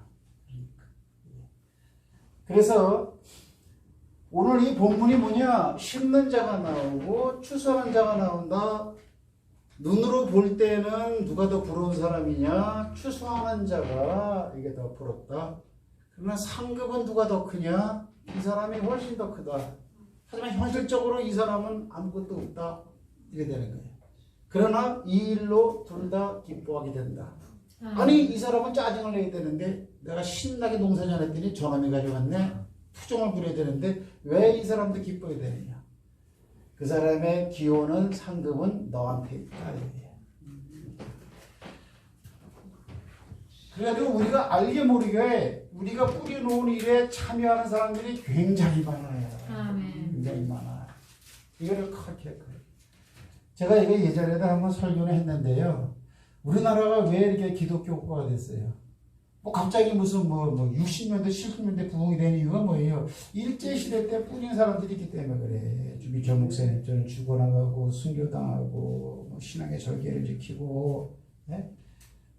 Speaker 1: 그래서 오늘 이 본문이 뭐냐? 심는 자가 나오고 추수하는 자가 나온다. 눈으로 볼 때는 누가 더 부러운 사람이냐? 추수하는 자가 이게 더 부럽다. 그러나 상급은 누가 더 크냐? 이 사람이 훨씬 더 크다. 하지만 현실적으로 이 사람은 아무것도 없다. 이게 되는 거예요. 그러나 이 일로 둘 다 기뻐하게 된다. 아니 이 사람은 짜증을 내야 되는데 내가 신나게 농사 지었더니 저놈이 가져왔네. 투정을 부려야 되는데 왜 이 사람도 기뻐야 되느냐. 그 사람의 기호는 상급은 너한테 있다. 그래도 우리가 알게 모르게 우리가 뿌려놓은 일에 참여하는 사람들이 굉장히 많아요. 굉장히 많아요. 이거를 크게 커요. 제가 이거 예전에도 한번 설교를 했는데요. 우리나라가 왜 이렇게 기독교 국가가 됐어요? 뭐 갑자기 무슨 60년대, 70년대 부흥이 된 이유가 뭐예요? 일제시대 때 뿌린 사람들이 있기 때문에 그래. 주기철 목사님처럼 죽어나가고 순교당하고 뭐 신앙의 절개를 지키고, 네?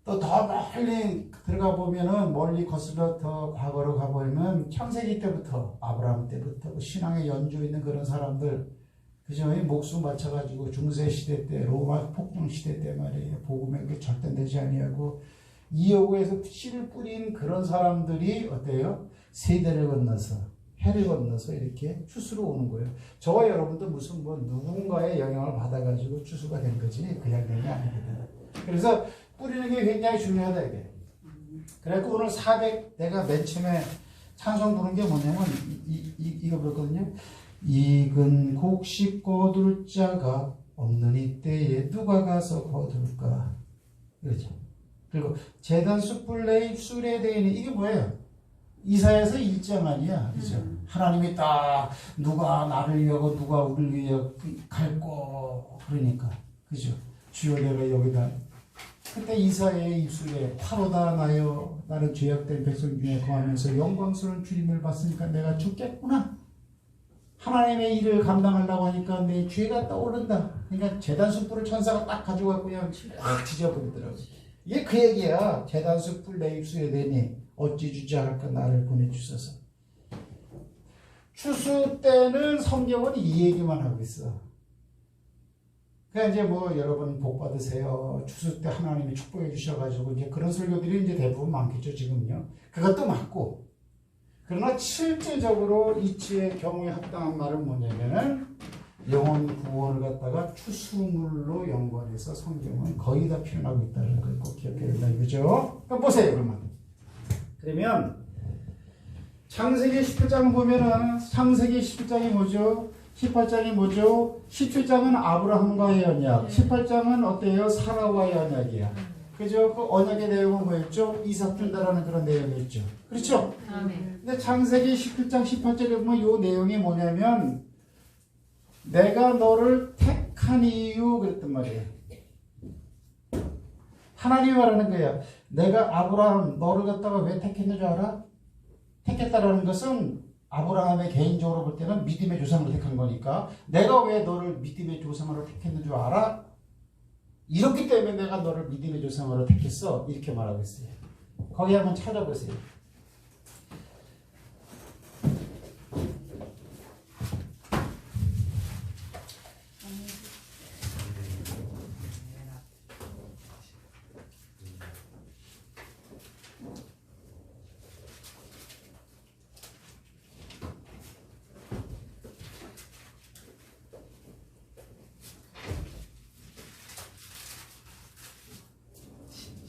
Speaker 1: 또 더 멀리 들어가 보면은 멀리 거슬러 더 과거로 가보면 창세기 때부터 아브라함 때부터 신앙의 연주 있는 그런 사람들 그죠? 이 목숨 바쳐가지고 중세시대 때, 로마 폭정시대 때 말이에요. 복음에 절단되지 아니하고 이여구에서 씨를 뿌린 그런 사람들이 어때요? 세대를 건너서, 해를 건너서 이렇게 추수로 오는 거예요. 저와 여러분도 무슨 뭐 누군가의 영향을 받아가지고 추수가 된 거지, 그냥 된 게 아니거든. 그래서 뿌리는 게 굉장히 중요하다, 이게. 그래갖고 오늘 400, 내가 맨 처음에 찬송 부른 게 뭐냐면, 이거 그렇거든요. 익은 곡식 거둘 자가 없는 이때에 누가 가서 거둘까? 그렇죠. 그리고 제단 숯불 레입 술에 대인이 이게 뭐예요? 이사야서 1장 아니야. 그죠? 하나님이 딱 누가 나를 위하고 누가 우리를 위해 갈고 그러니까. 그죠? 주여 내가 여기다. 그때 이사야의 입술에 파로다 나여 나는 죄악된 백성 중에 거하면서 영광스러운 주님을 봤으니까 내가 죽겠구나. 하나님의 일을 감당하려고 하니까 내 죄가 떠오른다. 그러니까 제단 숯불을 천사가 딱 가져가고 그냥 딱 지져버리더라고. 이게 그 얘기야. 제단 숯불 내 입술에 대니 어찌 주저할까 나를 보내주소서. 추수 때는 성경은 이 얘기만 하고 있어. 그러니까 이제 뭐 여러분 복 받으세요. 추수 때 하나님이 축복해 주셔가지고 이제 그런 설교들이 이제 대부분 많겠죠 지금요. 그것도 맞고. 그러나 실제적으로 이치의 경우에 합당한 말은 뭐냐면은 영혼 구원을 갖다가 추수물로 연관해서 성경은 거의 다 표현하고 있다는 걸 꼭 기억해야 된다 이거죠. 그럼 보세요 그러면. 그러면 창세기 18장 보면은 창세기 17장이 뭐죠? 18장이 뭐죠? 17장은 아브라함과의 언약, 18장은 어때요? 사라와의 언약이야. 그죠? 그 언약의 내용은 뭐였죠? 이삭 준다라는 그런 내용이었죠. 그렇죠?
Speaker 2: 아멘.
Speaker 1: 근데 창세기 17장 18절에 보면 이 내용이 뭐냐면 내가 너를 택한 이유 그랬단 말이에요. 하나님이 말하는 거야. 내가 아브라함 너를 갖다가 왜 택했는 줄 알아? 택했다라는 것은 아브라함의 개인적으로 볼 때는 믿음의 조상으로 택한 거니까 내가 왜 너를 믿음의 조상으로 택했는 줄 알아? 이렇기 때문에 내가 너를 믿음의 조상으로 택했어. 이렇게 말하고 있어요. 거기 한번 찾아보세요.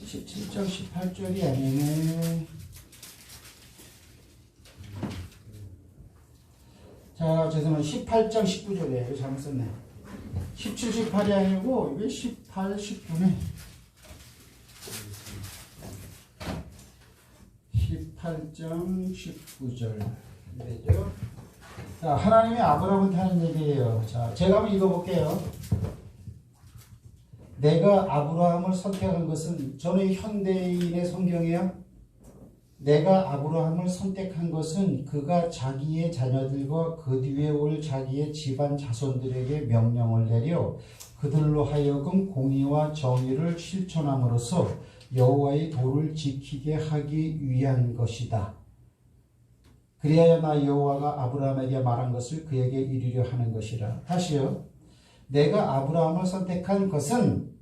Speaker 1: (17장 18절이) 아니네. 자, 죄송합니다. 18장 19절이에요. 이거 잘못 썼네. 17, 18이 아니고 이게 18, 19네. 18장 19절. 되죠? 자, 하나님이 아브라함한테 하는 얘기예요. 자, 제가 한번 읽어볼게요. 내가 아브라함을 선택한 것은, 저는 현대인의 성경이에요. 내가 아브라함을 선택한 것은 그가 자기의 자녀들과 그 뒤에 올 자기의 집안 자손들에게 명령을 내려 그들로 하여금 공의와 정의를 실천함으로써 여호와의 도를 지키게 하기 위한 것이다. 그리하여 나 여호와가 아브라함에게 말한 것을 그에게 이루려 하는 것이라. 다시요. 내가 아브라함을 선택한 것은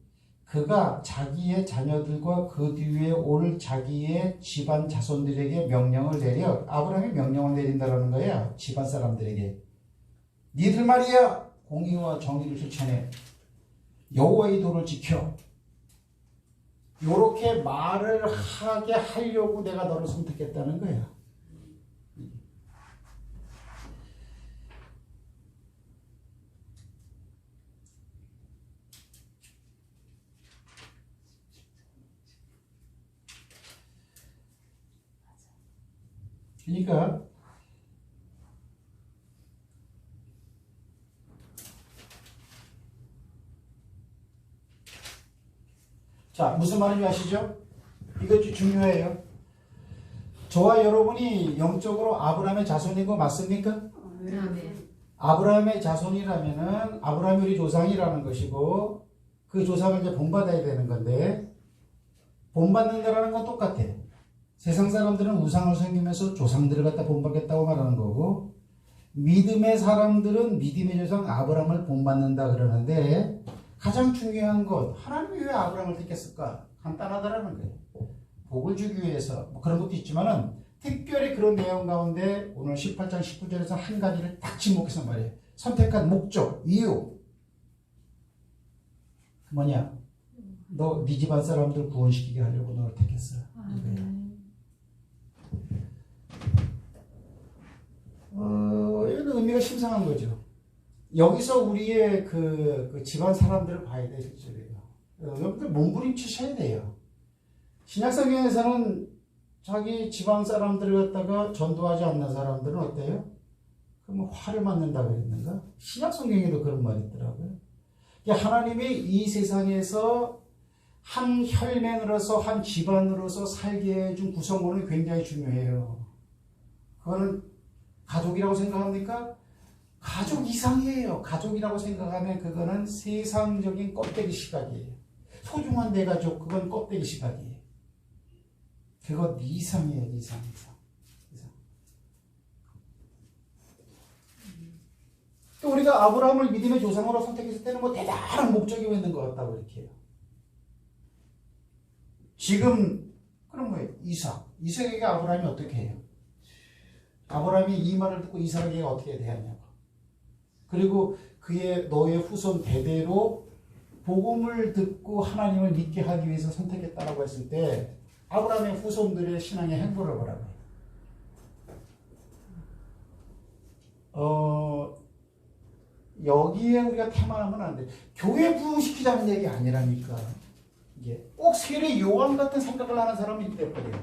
Speaker 1: 그가 자기의 자녀들과 그 뒤에 올 자기의 집안 자손들에게 명령을 내려, 아브라함이 명령을 내린다는 거야. 집안 사람들에게. 니들 말이야 공의와 정의를 실천해. 여호와의 도를 지켜. 요렇게 말을 하게 하려고 내가 너를 선택했다는 거야. 그러니까 자, 무슨 말인지 아시죠? 이거 중요해요. 저와 여러분이 영적으로 아브라함의 자손인 거 맞습니까?
Speaker 2: 아멘.
Speaker 1: 아브라함의 자손이라면은 아브라함이 우리 조상이라는 것이고 그 조상을 이제 본받아야 되는 건데, 본받는다라는 건 똑같아. 세상 사람들은 우상을 섬기면서 조상들을 갖다 본받겠다고 말하는 거고, 믿음의 사람들은 믿음의 조상 아브라함을 본받는다 그러는데 가장 중요한 것, 하나님이 왜 아브라함을 택했을까? 간단하다라는 거예요. 복을 주기 위해서 뭐 그런 것도 있지만은 특별히 그런 내용 가운데 오늘 18장 19절에서 한 가지를 딱 지목해서 말해요. 선택한 목적, 이유. 뭐냐? 너 네 집안 사람들 구원시키게 하려고 너를 택했어. 이건 의미가 심상한 거죠. 여기서 우리의 그 집안 사람들을 봐야 돼, 실제로요. 여러분들 몸부림치셔야 돼요. 신약성경에서는 자기 집안 사람들을 갖다가 전도하지 않는 사람들은 어때요? 그러면 화를 맞는다 그랬는가? 신약성경에도 그런 말이 있더라고요. 하나님이 이 세상에서 한 혈맹으로서 한 집안으로서 살게 해준 구성원은 굉장히 중요해요. 그거는 가족이라고 생각합니까? 가족 이상이에요. 가족이라고 생각하면 그거는 세상적인 껍데기 시각이에요. 소중한 내 가족, 그건 껍데기 시각이에요. 그거 이상이에요. 이상. 또 우리가 아브라함을 믿음의 조상으로 선택했을 때는 뭐 대단한 목적이 있는 것 같다고 이렇게 해요. 지금 그럼 뭐예요? 이삭에게 아브라함이 어떻게 해요? 아브라함이 이 말을 듣고 이삭에게 어떻게 대하냐고. 그리고 너의 후손 대대로 복음을 듣고 하나님을 믿게 하기 위해서 선택했다라고 했을 때 아브라함의 후손들의 신앙의 행보를 보라고 해요. 여기에 우리가 태만하면 안 돼. 교회 부흥시키자는 얘기 아니라니까. 이게 꼭 세례 요한 같은 생각을 하는 사람이 있대버려요.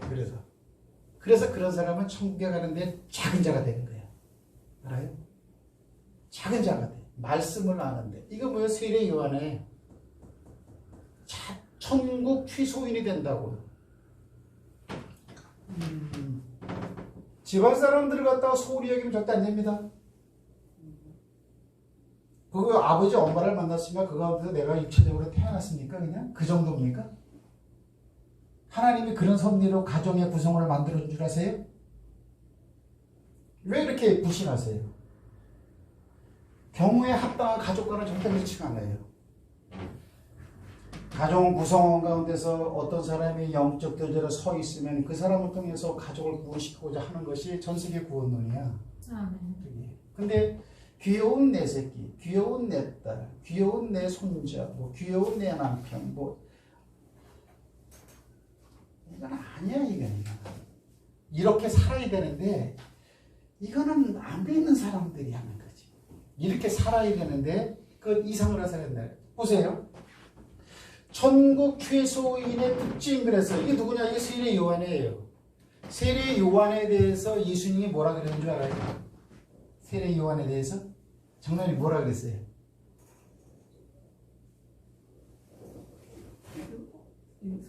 Speaker 1: 그래서 그런 사람은 천국에 가는데 작은 자가 되는 거야. 알아요? 작은 자가 돼. 말씀을 아는데. 이거 뭐야? 세례 요한에 천국 취소인이 된다고. 집안 사람들을 갖다가 소홀히 여기면 절대 안 됩니다. 그 아버지 엄마를 만났으면 그 가운데서 내가 육체적으로 태어났습니까? 그냥 그 정도입니까? 하나님이 그런 섭리로 가정의 구성을 만들어준 줄 아세요? 왜 이렇게 불신하세요? 경우에 합당한 가족과는 절대 그렇지가 않아요. 가정 구성원 가운데서 어떤 사람이 영적 교제로 서 있으면 그 사람을 통해서 가족을 구원시키고자 하는 것이 전 세계 구원론이야. 근데 귀여운 내 새끼, 귀여운 내 딸, 귀여운 내 손자, 뭐 귀여운 내 남편, 뭐 이건 아니야, 이건. 이렇게 살아야 되는데 이거는 안 믿는 사람들이 하는 거지. 이렇게 살아야 되는데 그 이상을 해서 된다. 보세요. 천국 최소인의 특징 그래서 이게 누구냐? 이게 세례 요한이에요. 세례 요한에 대해서 예수님이 뭐라 그랬는 줄 알아요? 세례 요한에 대해서 장로님이 뭐라 그랬어요?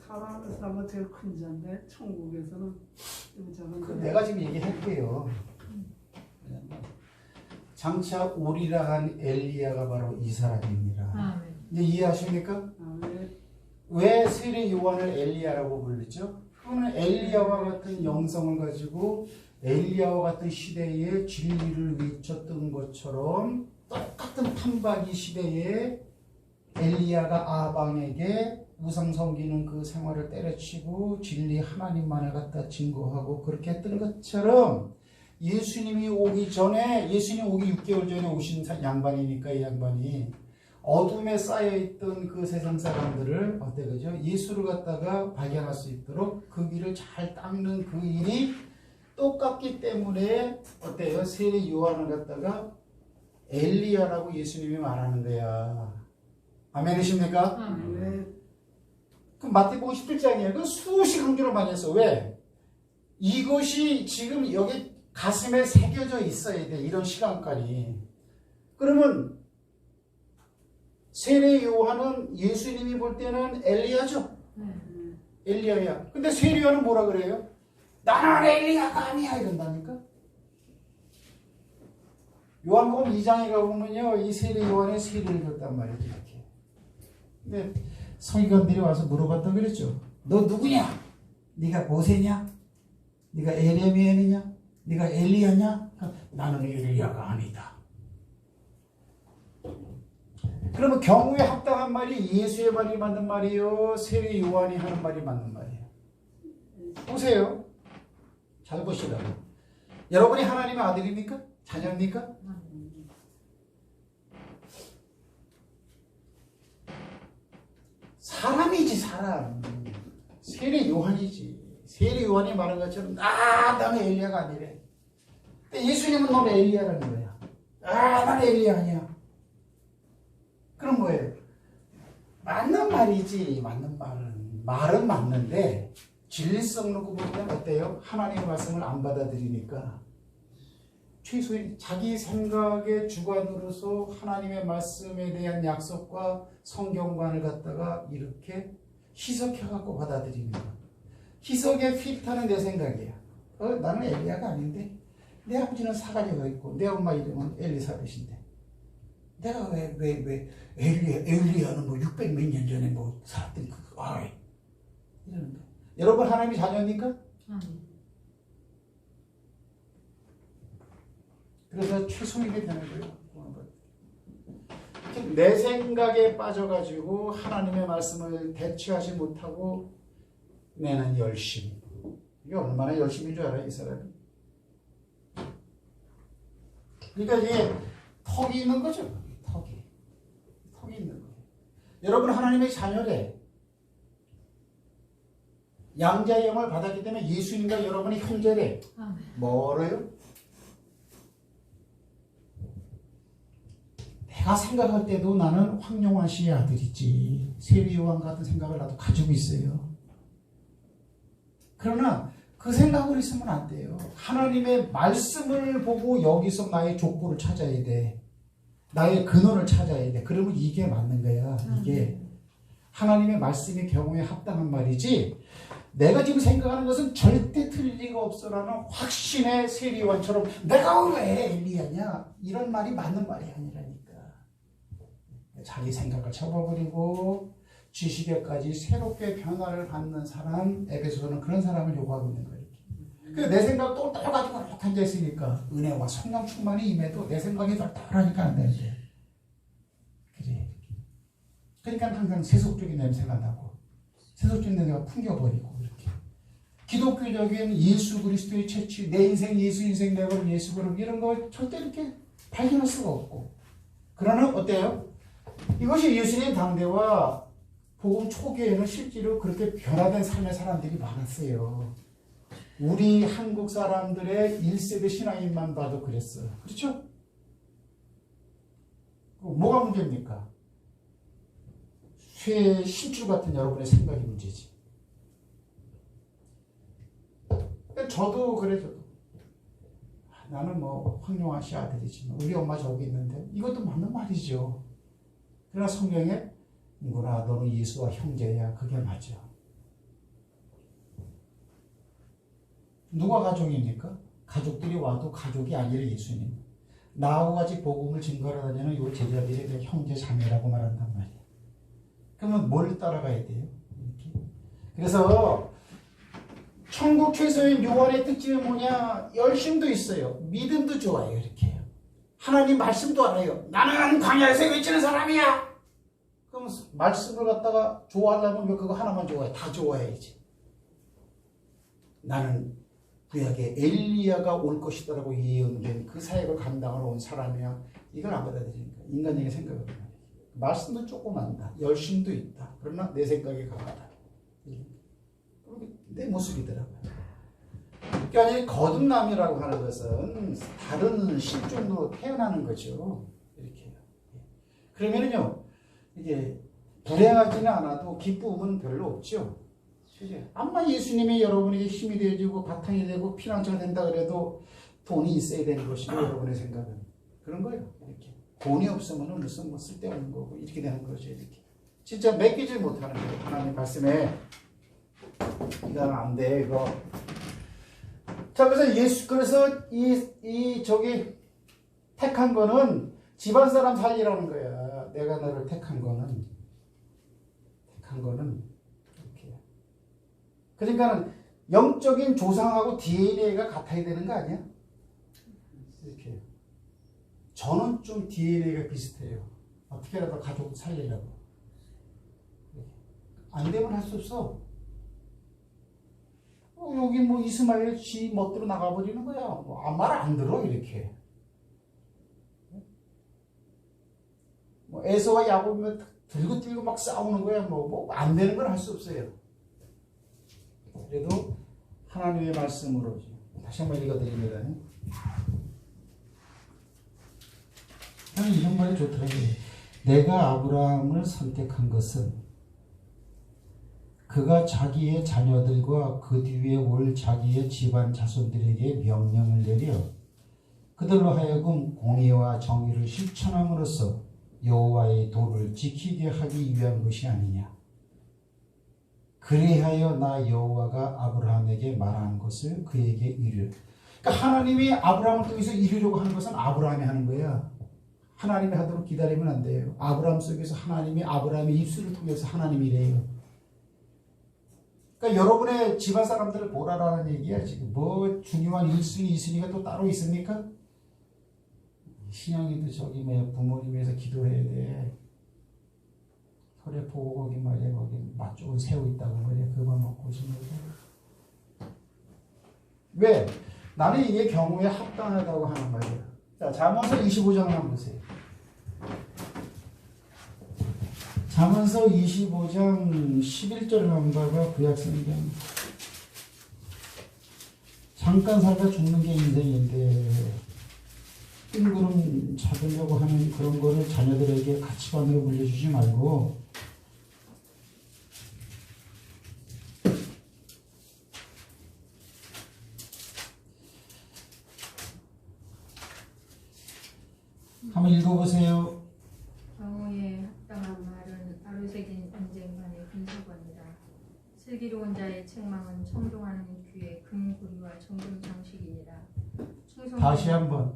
Speaker 2: 사람을 사면 제일 큰 자인데 천국에서는
Speaker 1: 내가 지금 얘기할게요. 장차 오리라 한 엘리야가 바로 이 사람입니다. 이제 이해하십니까? 왜 세례 요한을 엘리야라고 불렀죠? 그거는 엘리야와 같은 영성을 가지고 엘리야와 같은 시대에 진리를 외쳤던 것처럼 똑같은 판박이 시대에 엘리야가 아방에게 우상 섬기는 그 생활을 때려치고 진리 하나님만을 갖다 증거하고 그렇게 했던 것처럼 예수님이 오기 전에, 예수님 오기 6개월 전에 오신 양반이니까 이 양반이 어둠에 쌓여있던 그 세상 사람들을 어때 그죠? 예수를 갖다가 발견할 수 있도록 그 길을 잘 닦는 그 일이 똑같기 때문에 어때요? 세례 요한을 갖다가 엘리야라고 예수님이 말하는 거야. 아멘이십니까? 그 마태복음 17장이에요. 그 수시 강조를 많이 했어. 왜? 이것이 지금 여기 가슴에 새겨져 있어야 돼. 이런 시간까지. 그러면 세례 요한은 예수님이 볼 때는 엘리야죠. 엘리야야. 근데 세례 요한은 뭐라 그래요? 나는 엘리야가 아니야 이런다니까. 요한복음 2장에 가보면요, 이 세례 요한의 세례를 줬단 말이죠. 이렇게. 근데 서기관들이 와서 물어봤다 그랬죠. 너 누구냐? 네가 모세냐? 네가 에레미야냐? 네가 엘리야냐? 나는 엘리야가 아니다. 그러면 경우에 합당한 말이 예수의 말이 맞는 말이요, 세례 요한이 하는 말이 맞는 말이에요. 보세요. 잘 보시라고. 여러분이 하나님의 아들입니까? 자녀입니까? 사람이지, 사람. 세례 요한이지. 세례 요한이 말한 것처럼 나는 엘리야가 아니래. 근데 예수님은 너는 엘리야라는 거야. 나는 엘리야 아니야. 그럼 뭐예요? 맞는 말이지. 맞는 말은 맞는데 진리성 놓고 보면 어때요? 하나님의 말씀을 안 받아들이니까 최소한 자기 생각의 주관으로서 하나님의 말씀에 대한 약속과 성경관을 갖다가 이렇게 희석해갖고 받아들이는 거야. 희석의 필터는 내 생각이야. 나는 엘리야가 아닌데 내 아버지는 사가랴가 있고 내 엄마 이름은 엘리사벳인데 내가 왜 엘리야는 뭐 600 몇 년 전에 뭐 살았더니 이러는 거야. 여러분 하나님이 자녀입니까? 그래서 최소이게 되는 거예요. 내 생각에 빠져가지고 하나님의 말씀을 대처하지 못하고 내는 열심. 이게 얼마나 열심인 줄 알아요, 이 사람이? 그러니까 이게 턱이 있는 거죠. 턱이 있는 거예요. 여러분 하나님의 자녀래. 양자의 영을 받았기 때문에 예수님과 여러분이 형제래. 멀어요? 내가 생각할 때도 나는 황용환 씨의 아들이지. 세례요한 같은 생각을 나도 가지고 있어요. 그러나 그 생각을 있으면 안 돼요. 하나님의 말씀을 보고 여기서 나의 족보를 찾아야 돼. 나의 근원을 찾아야 돼. 그러면 이게 맞는 거야. 이게 하나님의 말씀의 경우에 합당한 말이지, 내가 지금 생각하는 것은 절대 틀릴 리가 없어라는 확신의 세례요한처럼 내가 왜 엘리야냐 이런 말이 맞는 말이 아니라니까. 자기 생각을 접어버리고 지식에까지 새롭게 변화를 받는 사람, 에베소서는 그런 사람을 요구하고 있는 거예요. 내 생각 똘똘가지고 이렇게 앉아있으니까 은혜와 성령 충만이 임해도 내 생각이 똘똘하니까 안 되는데. 그래. 그러니까 항상 세속적인 냄새가 나고 세속적인 냄새가 풍겨버리고 이렇게. 기독교적인 예수 그리스도의 채취, 내 인생 예수 인생 내 걸음 예수 걸음 이런 걸 절대 이렇게 발견할 수가 없고. 그러나 어때요? 이것이 예수님 당대와 복음 초기에는 실제로 그렇게 변화된 삶의 사람들이 많았어요. 우리 한국 사람들의 1세대 신앙인만 봐도 그랬어요. 그렇죠? 뭐가 문제입니까? 쇠 신줄 같은 여러분의 생각이 문제지. 저도 그래, 저도. 나는 뭐 황용환 씨 아들이지. 우리 엄마 저기 있는데 이것도 맞는 말이죠. 그러나 성경에 누구나 너는 예수와 형제야. 그게 맞아. 누가 가족입니까? 가족들이 와도 가족이 아니라 예수님. 나하고 같이 복음을 증거하러 다니는 요 제자들이 내 형제 자매라고 말한단 말이야. 그러면 뭘 따라가야 돼요? 이렇게. 그래서 천국 최소인 요한의 특징은 뭐냐? 열심도 있어요. 믿음도 좋아요. 이렇게. 하나님 말씀도 알아요. 나는 광야에서 외치는 사람이야. 그럼 말씀을 갖다가 좋아하려면 왜 그거 하나만 좋아해? 다 좋아해야지. 나는 구약에 엘리야가 올 것이다라고 예언된 그 사역을 감당하러 온 사람이야. 이걸 안 받아들이니까 인간적인 생각을 해요. 말씀도 조금 안다. 열심도 있다. 그러나 내 생각이 강하다. 내 모습이더라고요. 그러니까 거듭남이라고 하는 것은 다른 실존으로 태어나는 거죠. 이렇게. 그러면은요, 이게 불행하지는 않아도 기쁨은 별로 없죠. 아마 예수님이 여러분에게 힘이 되어주고 바탕이 되고 피난처가 된다 그래도 돈이 있어야 되는 것이고 여러분의 생각은 그런 거예요. 이렇게 돈이 없으면 무슨 뭐 쓸데없는 거고 이렇게 되는 거죠. 이렇게 진짜 맡기질 못하는 거예요. 하나님 말씀에 이건 안 돼 이거. 자, 그래서 이 저기 택한 거는 집안 사람 살리라는 거야. 내가 너를 택한 거는 이렇게. 그러니까 영적인 조상하고 DNA가 같아야 되는 거 아니야? 저는 좀 DNA가 비슷해요. 어떻게라도 가족 살리려고. 안 되면 할 수 없어. 여기 뭐 이스마엘 지 멋대로 나가버리는 거야. 말 안 들어 이렇게. 뭐 에서와 야곱이 들고 뛰고 막 싸우는 거야. 뭐 안 되는 건 할 수 없어요. 그래도 하나님의 말씀으로 다시 한번 읽어드립니다. 나는 이런 말이 좋더라고요. 내가 아브라함을 선택한 것은 그가 자기의 자녀들과 그 뒤에 올 자기의 집안 자손들에게 명령을 내려 그들로 하여금 공의와 정의를 실천함으로써 여호와의 도를 지키게 하기 위한 것이 아니냐. 그리하여 나 여호와가 아브라함에게 말한 것을 그에게 이르. 그러니까 하나님이 아브라함을 통해서 이루려고 하는 것은 아브라함이 하는 거야. 하나님이 하도록 기다리면 안 돼요. 아브라함 속에서 하나님이 아브라함의 입술을 통해서 하나님이 이래요. 그러니까 여러분의 집안 사람들을 보라라는 얘기야. 지금 뭐 중요한 1순위, 2순위가 또 따로 있습니까? 신영이도 저기 뭐 부모님에서 기도해야 돼. 설에 보고 거기 말이야. 거기 맛 좋은 새우 있다고 말이야. 그만 먹고 오시면 돼. 왜? 나는 이게 경우에 합당하다고 하는 말이야. 자, 잠언서 25장 한번 보세요. 잠언서 25장 11절을 한번 봐봐. 구약성경. 잠깐 살다 죽는 게 인생인데 뜬구름 잡으려고 하는 그런 거를 자녀들에게 가치관으로 물려주지 말고 한번 읽어보세요.
Speaker 2: 경우에 합당한 말은 아로새긴 언쟁반의 근사관이라. 슬기로운 자의 책망은 청종하는 귀에 금고리와 정금 장식이니라.
Speaker 1: 다시 한번.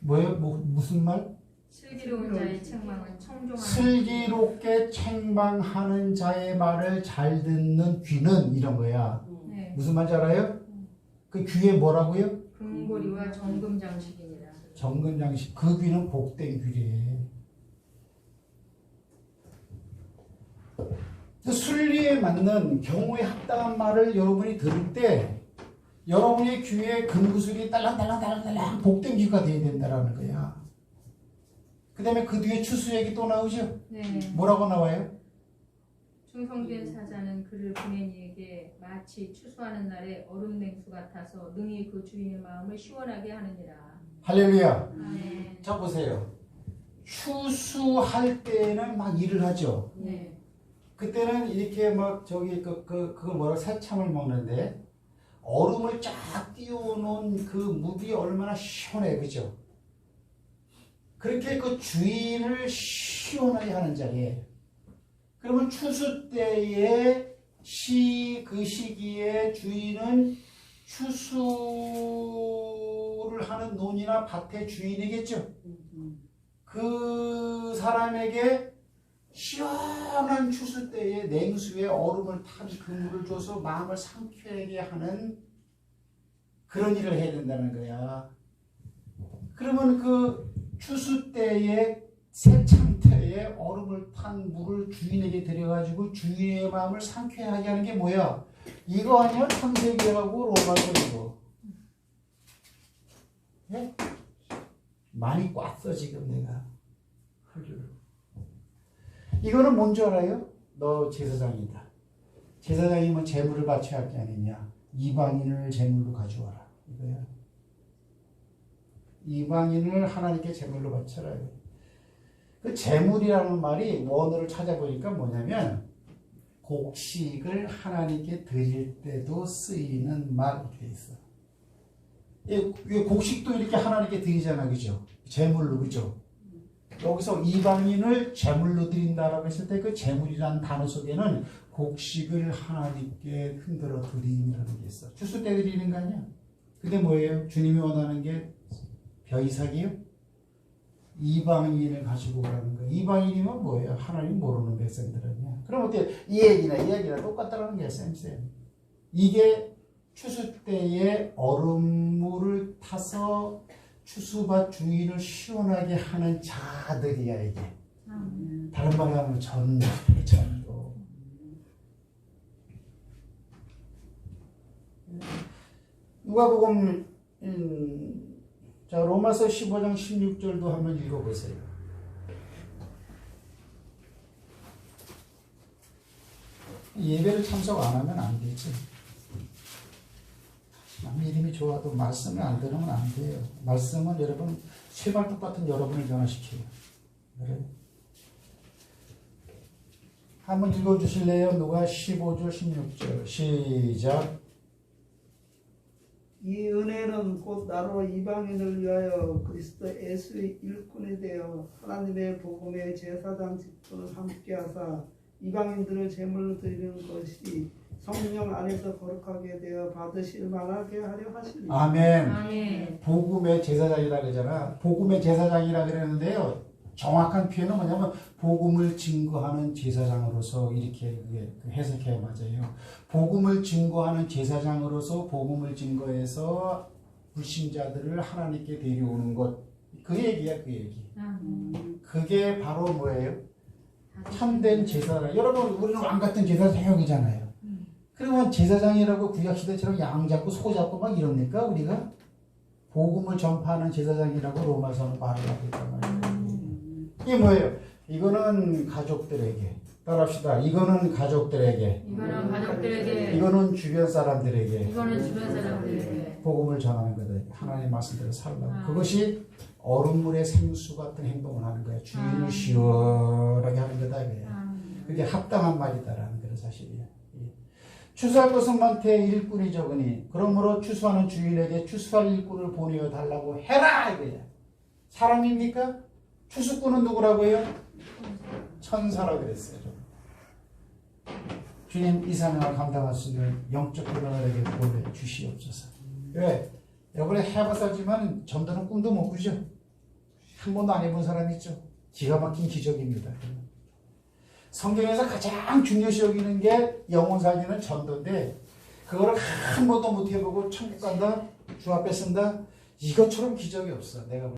Speaker 1: 뭐예요? 무슨 말?
Speaker 2: 슬기로운 자의 책망은 청종하는
Speaker 1: 슬기롭게 책망하는 자의 말을 잘 듣는 귀는 이런 거야.
Speaker 2: 네.
Speaker 1: 무슨 말인지 알아요? 그 귀에 뭐라고요?
Speaker 2: 금고리와 정금 장식이니라.
Speaker 1: 정금 장식. 그 귀는 복된 귀래. 순리에 맞는 경우에 합당한 말을 여러분이 들을 때 여러분의 귀에 금구슬이 딸랑딸랑딸랑딸랑 복된 귀가 되어야 된다는 거야. 그 다음에 그 뒤에 추수액이 또 나오죠?
Speaker 2: 네.
Speaker 1: 뭐라고 나와요?
Speaker 2: 충성된 사자는 그를 보낸 이에게 마치 추수하는 날에 얼음 냉수 같아서 능히 그 주인의 마음을 시원하게 하느니라.
Speaker 1: 할렐루야.
Speaker 2: 네.
Speaker 1: 자 보세요. 추수할 때는 막 일을 하죠.
Speaker 2: 네.
Speaker 1: 그때는 이렇게 막 저기 그걸 뭐라고 새참을 먹는데 얼음을 쫙 띄워놓은 그 물이 얼마나 시원해, 그죠? 그렇게 그 주인을 시원하게 하는 자리에 그러면 추수 때에 그 시기에 주인은 추수를 하는 논이나 밭의 주인이겠죠. 그 사람에게 시원한 추수 때에 냉수에 얼음을 탄 그 물을 줘서 마음을 상쾌하게 하는 그런 일을 해야 된다는 거야. 그러면 그 추수 때에 새참 때에 얼음을 탄 물을 주인에게 드려가지고 주인의 마음을 상쾌하게 하는 게 뭐야? 이거 아니야? 창세기하고 로마서이고. 예? 많이 꽈어 지금 내가. 이거는 뭔지 알아요? 너 제사장이다. 제사장이면 제물을 바쳐야 할 게 아니냐. 이방인을 제물로 가져와라. 이거야. 이방인을 하나님께 제물로 바쳐라. 그 제물이라는 말이 원어를 찾아보니까 뭐냐면 곡식을 하나님께 드릴 때도 쓰이는 말 이렇게 있어. 이 곡식도 이렇게 하나님께 드리잖아, 그죠? 제물로, 그죠? 여기서 이방인을 제물로 드린다라고 했을 때 그 제물이라는 단어 속에는 곡식을 하나님께 흔들어 드림이라는 게 있어. 추수 때 드리는 거 아니야? 근데 뭐예요? 주님이 원하는 게 벼이삭이요? 이방인을 가지고 오라는 거예요. 이방인이면 뭐예요? 하나님 모르는 백성들은요. 그럼 어때? 이 얘기나 똑같다라는 게 쌤. 이게 추수 때에 얼음물을 타서 추수밭 주인을 시원하게 하는 자들이야 이게. 다른 말로 하면 전도. 누가복음 자 로마서 15장 16절도 한번 읽어보세요. 예배를 참석 안 하면 안 되지. 남 이름이 좋아도 말씀을 안 들으면 안 돼요. 말씀은 여러분 쇠발톱 같은 여러분을 변화시켜요. 그래요? 한번 읽어주실래요? 누가 15절 16절 시작.
Speaker 2: 이 은혜는 곧 나로 이방인을 위하여 그리스도 예수의 일꾼이 되어 하나님의 복음의 제사장 직분을 함께 하사 이방인들을 제물로 드리는 것이 성령 안에서 거룩하게 되어 받으실 만하게 하려 하시니.
Speaker 1: 아멘. 복음의 제사장이라 그러잖아. 복음의 제사장이라 그러는데요. 정확한 표현은 뭐냐면 복음을 증거하는 제사장으로서 이렇게 해석해야 맞아요. 복음을 증거하는 제사장으로서 복음을 증거해서 불신자들을 하나님께 데려오는 것. 그 얘기야, 그 얘기. 그게 바로 뭐예요? 참된 제사장. 여러분, 우리는 왕 같은 제사장이잖아요. 그러면 제사장이라고 구약시대처럼 양 잡고 소 잡고 막 이럽니까? 우리가? 복음을 전파하는 제사장이라고 로마서는 말을 하고 있단 말이에요. 이게 뭐예요? 이거는 가족들에게. 따라합시다. 이거는 가족들에게.
Speaker 3: 이거는 가족들에게.
Speaker 1: 이거는 주변 사람들에게.
Speaker 3: 이거는 주변 사람들에게.
Speaker 1: 복음을 전하는 거다. 하나님의 말씀대로 살라고. 그것이 얼음물의 생수 같은 행동을 하는 거야. 주인을 시원하게 하는 거다. 그게 합당한 말이다라는 그런 사실이야. 추수할 것은 많되 일꾼이 적으니 그러므로 추수하는 주인에게 추수할 일꾼을 보내어 달라고 해라 이거야. 사람입니까? 추수꾼은 누구라고요? 천사라고 그랬어요. 주님 이 사명을 감당할 수 있는 영적 근원에게 보내주시옵소서. 왜? 여러분이 해봤었지만 전도는 꿈도 못 꾸죠. 한 번도 안 해본 사람이 있죠. 기가 막힌 기적입니다. 성경에서 가장 중요시 여기는 게 영혼 살리는 전도인데 그거를 한 번도 못 해보고 천국 간다, 주 앞에 쓴다, 이것처럼 기적이 없어. 내가